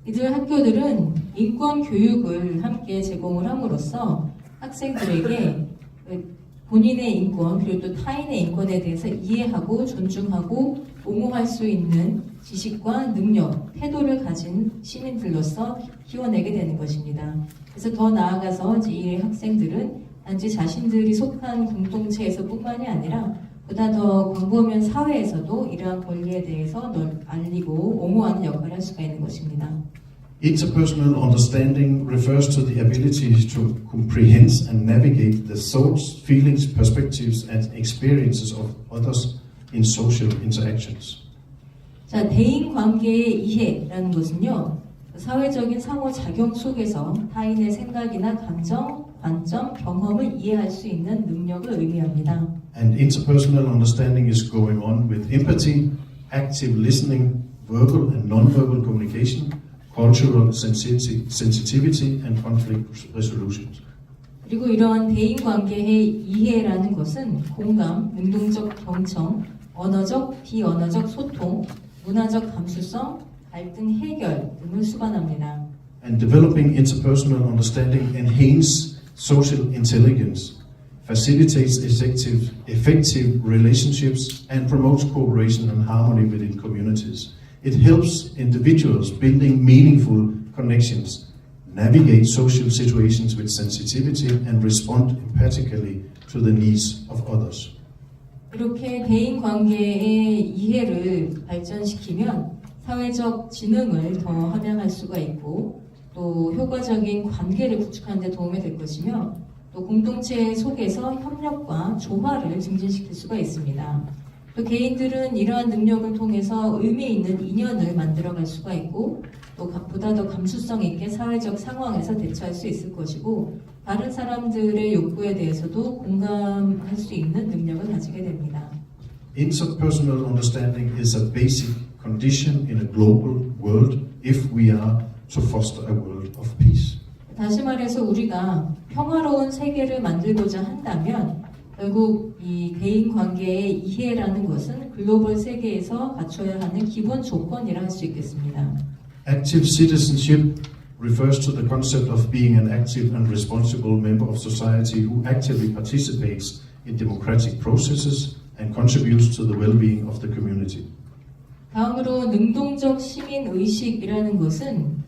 [SPEAKER 9] 이들 학교들은 인권 교육을 함께 제공을 함으로써 학생들에게 본인의 인권 그리고 또 타인의 인권에 대해서 이해하고 존중하고 옹호할 수 있는 지식과 능력, 태도를 가진 시민들로서 키워내게 되는 것입니다. 그래서 더 나아가서 이제 이 학생들은 단지 자신들이 속한 공동체에서뿐만이 아니라 보다 더 광범위한 사회에서도 이러한 권리에 대해서 알리고 옹호하는 역할을 할 수가 있는 것입니다.
[SPEAKER 7] Interpersonal understanding refers to the ability to comprehend and navigate the thoughts, feelings, perspectives, and experiences of others in social interactions.
[SPEAKER 9] 자, 대인 관계의 이해라는 것은요, 사회적인 상호작용 속에서 타인의 생각이나 감정, 관점, 경험을 이해할 수 있는 능력을 의미합니다.
[SPEAKER 7] And interpersonal understanding is going on with empathy, active listening, verbal and non-verbal communication, cultural sensitivity, and conflict resolution.
[SPEAKER 9] 그리고 이러한 대인 관계의 이해라는 것은 공감, 능동적 경청, 언어적, 비언어적 소통, 문화적 감수성, 갈등 해결 등을 수반합니다.
[SPEAKER 7] And developing interpersonal understanding enhances social intelligence, facilitates effective relationships, and promotes cooperation and harmony within communities. It helps individuals building meaningful connections, navigate social situations with sensitivity, and respond empathically to the needs of others.
[SPEAKER 9] 이렇게 대인 관계의 이해를 발전시키면 사회적 지능을 더 함양할 수가 있고 또 효과적인 관계를 구축하는 데 도움이 될 것이며 또 공동체 속에서 협력과 조화를 증진시킬 수가 있습니다. 또 개인들은 이러한 능력을 통해서 의미 있는 인연을 만들어갈 수가 있고 또 보다 더 감수성 있게 사회적 상황에서 대처할 수 있을 것이고 다른 사람들의 욕구에 대해서도 공감할 수 있는 능력을 가지게 됩니다.
[SPEAKER 7] Interpersonal understanding is a basic condition in a global world if we are to foster a world of peace.
[SPEAKER 9] 다시 말해서 우리가 평화로운 세계를 만들고자 한다면 결국 이 대인 관계의 이해라는 것은 글로벌 세계에서 갖춰야 하는 기본 조건이라 할 수 있겠습니다.
[SPEAKER 7] Active citizenship refers to the concept of being an active and responsible member of society who actively participates in democratic processes and contributes to the well-being of the community.
[SPEAKER 9] 다음으로 능동적 시민 의식이라는 것은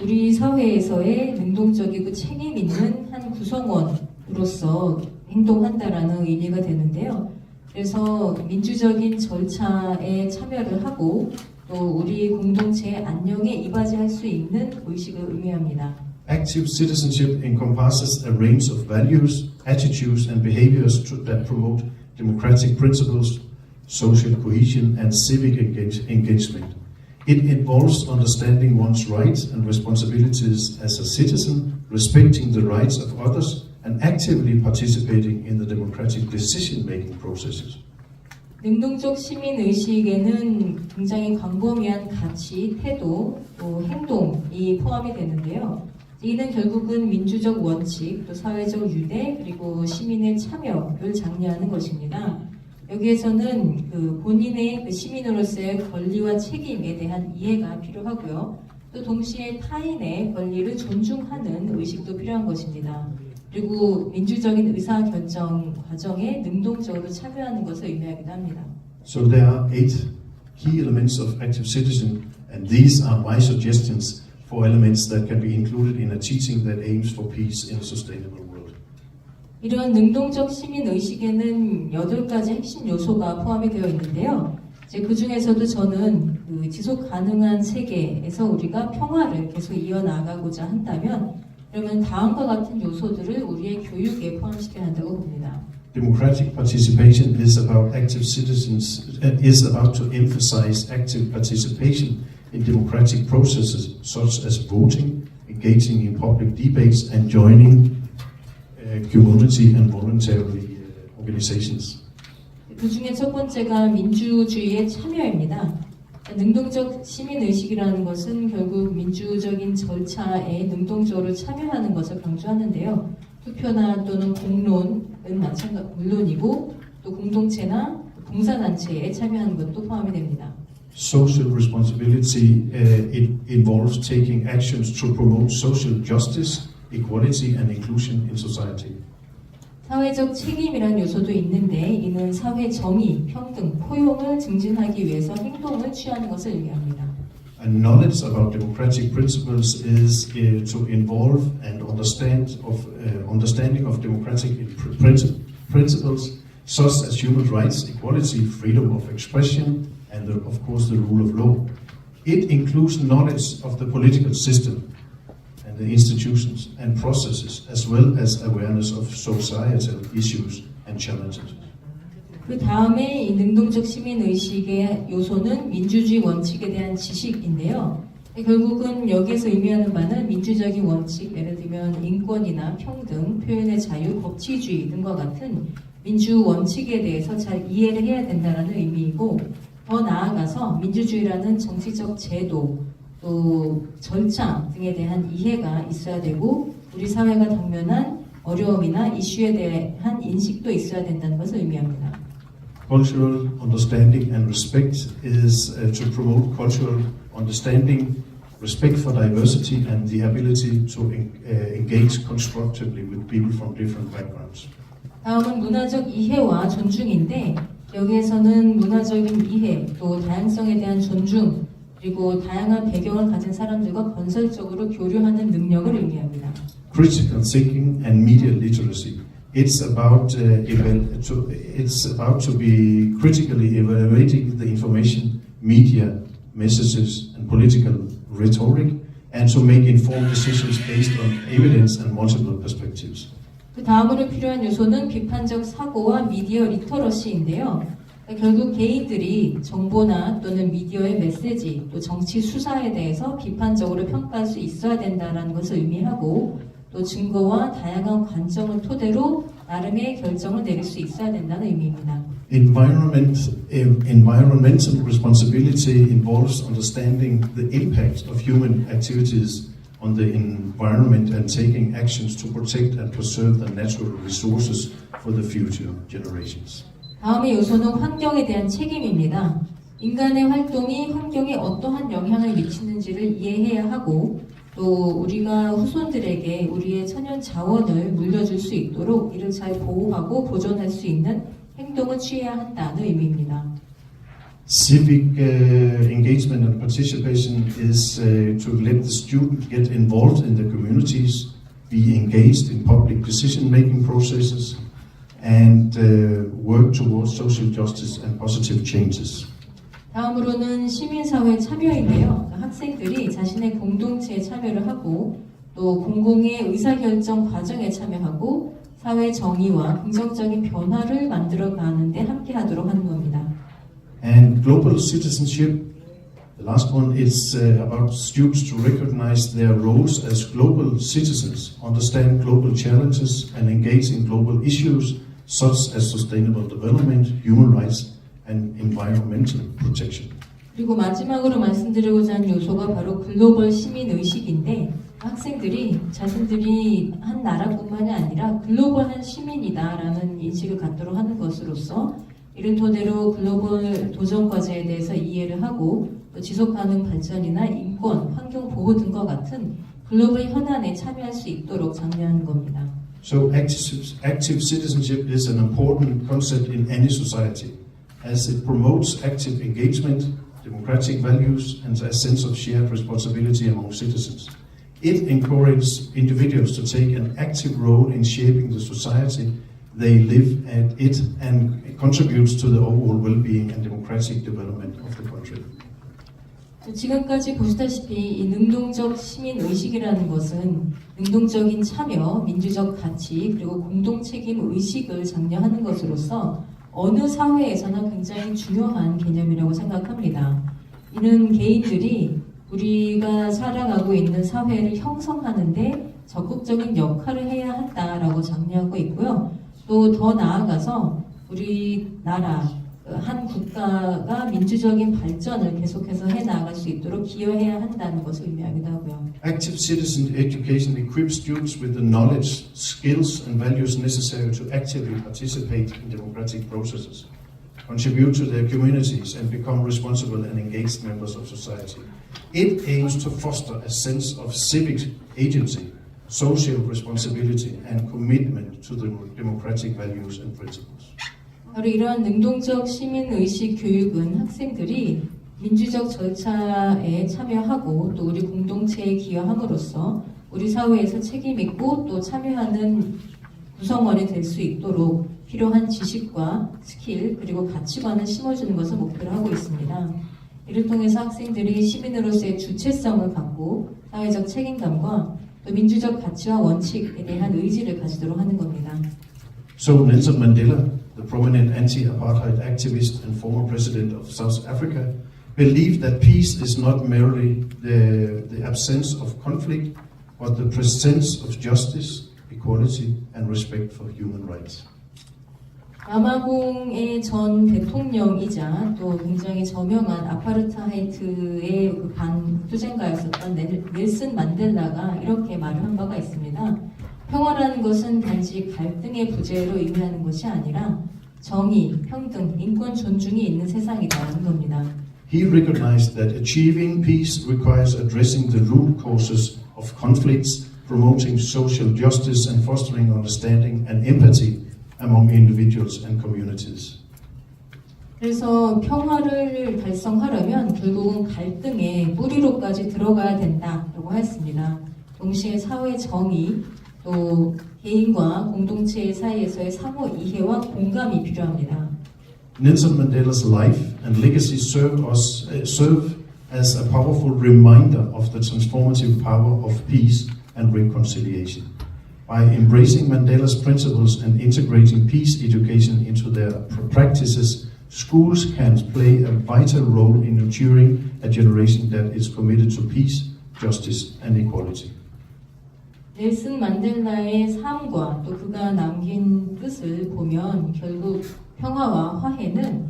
[SPEAKER 9] 우리 사회에서의 능동적이고 책임 있는 한 구성원으로서 행동한다라는 의미가 되는데요. 그래서 민주적인 절차에 참여를 하고 또 우리 공동체의 안녕에 이바지할 수 있는 의식을 의미합니다.
[SPEAKER 7] Active citizenship encompasses a range of values, attitudes, and behaviors that promote democratic principles, social cohesion, and civic engagement. It involves understanding one's rights and responsibilities as a citizen, respecting the rights of others, and actively participating in the democratic decision-making processes.
[SPEAKER 9] 능동적 시민 의식에는 굉장히 광범위한 가치, 태도, 또 행동이 포함이 되는데요. 이는 결국은 민주적 원칙, 또 사회적 유대, 그리고 시민의 참여를 장려하는 것입니다. 여기에서는 본인의 시민으로서의 권리와 책임에 대한 이해가 필요하고요. 또 동시에 타인의 권리를 존중하는 의식도 필요한 것입니다. 그리고 민주적인 의사결정 과정에 능동적으로 참여하는 것을 의미하기도 합니다.
[SPEAKER 7] So there are 8 key elements of active citizen, and these are my suggestions for elements that can be included in a teaching that aims for peace in a sustainable world.
[SPEAKER 9] 이런 능동적 시민 의식에는 8가지 핵심 요소가 포함이 되어 있는데요. 그 중에서도 저는 지속 가능한 세계에서 우리가 평화를 계속 이어나가고자 한다면 그러면 다음과 같은 요소들을 우리의 교육에 포함시켜야 한다고 봅니다.
[SPEAKER 7] Democratic participation is about active citizens, is about to emphasize active participation in democratic processes such as voting, engaging in public debates, and joining community and voluntary organizations.
[SPEAKER 9] 그 중에 첫 번째가 민주주의의 참여입니다. 능동적 시민의식이라는 것은 결국 민주적인 절차에 능동적으로 참여하는 것을 강조하는데요. 투표나 또는 공론은 물론이고 또 공동체나 봉사단체에 참여하는 것도 포함이 됩니다.
[SPEAKER 7] Social responsibility it involves taking actions to promote social justice, equality, and inclusion in society.
[SPEAKER 9] 사회적 책임이라는 요소도 있는데 이는 사회 정의, 평등, 포용을 증진하기 위해서 행동을 취하는 것을 의미합니다.
[SPEAKER 7] And knowledge about democratic principles is to involve and understanding of democratic principles such as human rights, equality, freedom of expression, and of course the rule of law. It includes knowledge of the political system and the institutions and processes, as well as awareness of societal issues and challenges.
[SPEAKER 9] 그 다음에 이 능동적 시민의식의 요소는 민주주의 원칙에 대한 지식인데요. 결국은 여기에서 의미하는 바는 민주적인 원칙, 예를 들면 인권이나 평등, 표현의 자유, 법치주의 등과 같은 민주 원칙에 대해서 잘 이해를 해야 된다는 의미이고, 더 나아가서 민주주의라는 정치적 제도, 또 절차 등에 대한 이해가 있어야 되고, 우리 사회가 당면한 어려움이나 이슈에 대한 인식도 있어야 된다는 것을 의미합니다.
[SPEAKER 7] Cultural understanding and respect is to promote cultural understanding, respect for diversity, and the ability to engage constructively with people from different backgrounds.
[SPEAKER 9] 다음은 문화적 이해와 존중인데, 여기에서는 문화적인 이해, 또 다양성에 대한 존중, 그리고 다양한 배경을 가진 사람들과 건설적으로 교류하는 능력을 의미합니다.
[SPEAKER 7] Critical thinking and media literacy. It's about to be critically evaluating the information, media, messages, and political rhetoric, and to make informed decisions based on evidence and multiple perspectives.
[SPEAKER 9] 그 다음으로 필요한 요소는 비판적 사고와 미디어 리터러시인데요. 결국 개인들이 정보나 또는 미디어의 메시지, 또 정치 수사에 대해서 비판적으로 평가할 수 있어야 된다는 것을 의미하고, 또 증거와 다양한 관점을 토대로 나름의 결정을 내릴 수 있어야 된다는 의미입니다.
[SPEAKER 7] Environmental responsibility involves understanding the impact of human activities on the environment and taking actions to protect and preserve the natural resources for the future generations.
[SPEAKER 9] 다음의 요소는 환경에 대한 책임입니다. 인간의 활동이 환경에 어떠한 영향을 미치는지를 이해해야 하고, 또 우리가 후손들에게 우리의 천연 자원을 물려줄 수 있도록 이를 잘 보호하고 보존할 수 있는 행동을 취해야 한다는 의미입니다.
[SPEAKER 7] Civic engagement and participation is to let the student get involved in the communities, be engaged in public decision-making processes, and work towards social justice and positive changes.
[SPEAKER 9] 다음으로는 시민사회 참여인데요. 학생들이 자신의 공동체에 참여를 하고, 또 공공의 의사결정 과정에 참여하고, 사회 정의와 긍정적인 변화를 만들어가는 데 함께하도록 하는 겁니다.
[SPEAKER 7] And global citizenship, the last one is about students to recognize their roles as global citizens, understand global challenges, and engage in global issues such as sustainable development, human rights, and environmental protection.
[SPEAKER 9] 그리고 마지막으로 말씀드리고자 하는 요소가 바로 글로벌 시민의식인데, 학생들이 자신들이 한 나라뿐만이 아니라 글로벌한 시민이다라는 인식을 갖도록 하는 것으로서 이를 토대로 글로벌 도전 과제에 대해서 이해를 하고, 또 지속가능 발전이나 인권, 환경 보호 등과 같은 글로벌 현안에 참여할 수 있도록 장려하는 겁니다.
[SPEAKER 7] So active citizenship is an important concept in any society, as it promotes active engagement, democratic values, and a sense of shared responsibility among citizens. It encourages individuals to take an active role in shaping the society they live at it and contributes to the overall well-being and democratic development of the country.
[SPEAKER 9] 지금까지 보시다시피 이 능동적 시민의식이라는 것은 능동적인 참여, 민주적 가치, 그리고 공동책임 의식을 장려하는 것으로서 어느 사회에서나 굉장히 중요한 개념이라고 생각합니다. 이는 개인들이 우리가 살아가고 있는 사회를 형성하는데 적극적인 역할을 해야 한다라고 장려하고 있고요. 또 더 나아가서 우리나라 한 국가가 민주적인 발전을 계속해서 해나갈 수 있도록 기여해야 한다는 것을 의미하기도 하고요.
[SPEAKER 7] Active citizen education equips students with the knowledge, skills, and values necessary to actively participate in democratic processes, contribute to their communities, and become responsible and engaged members of society. It aims to foster a sense of civic agency, social responsibility, and commitment to the democratic values and principles.
[SPEAKER 9] 바로 이러한 능동적 시민의식 교육은 학생들이 민주적 절차에 참여하고 또 우리 공동체에 기여함으로써 우리 사회에서 책임있고 또 참여하는 구성원이 될 수 있도록 필요한 지식과 스킬 그리고 가치관을 심어주는 것을 목표로 하고 있습니다. 이를 통해서 학생들이 시민으로서의 주체성을 갖고 사회적 책임감과 또 민주적 가치와 원칙에 대한 의지를 가지도록 하는 겁니다.
[SPEAKER 7] So Nelson Mandela, the prominent anti-apartheid activist and former president of South Africa, believed that peace is not merely the absence of conflict, but the presence of justice, equality, and respect for human rights.
[SPEAKER 9] 남아공의 전 대통령이자 또 굉장히 저명한 아파르타헤이트의 그 반투쟁가였었던 넬슨 만델라가 이렇게 말을 한 바가 있습니다. 평화라는 것은 단지 갈등의 부재로 의미하는 것이 아니라 정의, 평등, 인권 존중이 있는 세상이라는 겁니다.
[SPEAKER 7] He recognized that achieving peace requires addressing the root causes of conflicts, promoting social justice, and fostering understanding and empathy among individuals and communities.
[SPEAKER 9] 그래서 평화를 달성하려면 결국은 갈등의 뿌리로까지 들어가야 된다라고 했습니다. 동시에 사회 정의, 또 개인과 공동체 사이에서의 상호 이해와 공감이 필요합니다.
[SPEAKER 7] Nelson Mandela's life and legacy serve as a powerful reminder of the transformative power of peace and reconciliation. By embracing Mandela's principles and integrating peace education into their practices, schools can play a vital role in nurturing a generation that is committed to peace, justice, and equality.
[SPEAKER 9] 넬슨 만델라의 삶과 또 그가 남긴 뜻을 보면 결국 평화와 화해는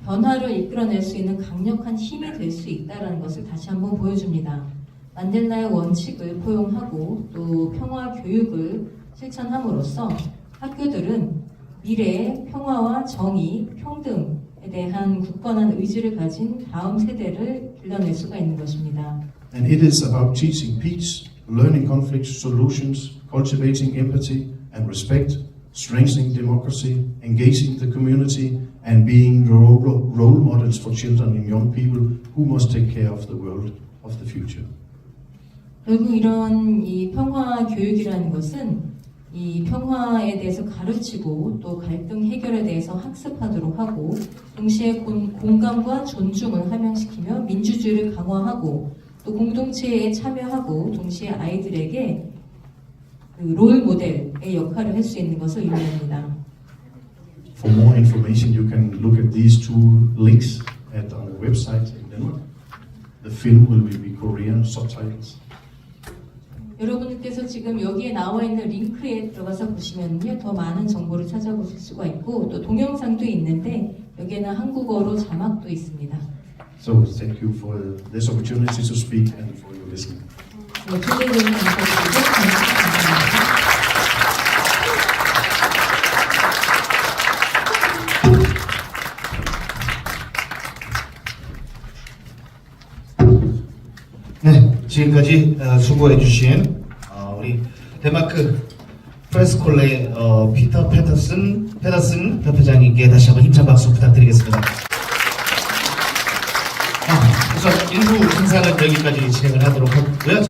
[SPEAKER 9] 변화를 이끌어낼 수 있는 강력한 힘이 될 수 있다는 것을 다시 한번 보여줍니다. 만델라의 원칙을 포용하고 또 평화 교육을 실천함으로써 학교들은 미래의 평화와 정의, 평등에 대한 굳건한 의지를 가진 다음 세대를 길러낼 수가 있는 것입니다.
[SPEAKER 7] And it is about teaching peace, learning conflict solutions, cultivating empathy and respect, strengthening democracy, engaging the community, and being role models for children and young people who must take care of the world of the future.
[SPEAKER 9] 결국 이런 이 평화 교육이라는 것은 이 평화에 대해서 가르치고 또 갈등 해결에 대해서 학습하도록 하고 동시에 공감과 존중을 함양시키며 민주주의를 강화하고 또 공동체에 참여하고 동시에 아이들에게 그 롤 모델의 역할을 할 수 있는 것을 의미합니다.
[SPEAKER 7] For more information, you can look at these two links at our website in Denmark. The film will be with Korean subtitles.
[SPEAKER 9] 여러분께서 지금 여기에 나와 있는 링크에 들어가서 보시면요 더 많은 정보를 찾아보실 수가 있고 또 동영상도 있는데 여기에는 한국어로 자막도 있습니다.
[SPEAKER 7] So thank you for this opportunity to speak and for your listening.
[SPEAKER 9] 네, 초대해 주셔서 감사합니다.
[SPEAKER 1] 네, 지금까지 수고해주신 우리 덴마크 프레스콜레 피터 페터슨 협회장님께 다시 한번 힘찬 박수 부탁드리겠습니다. 우선 일부 행사는 여기까지 진행을 하도록 하고요.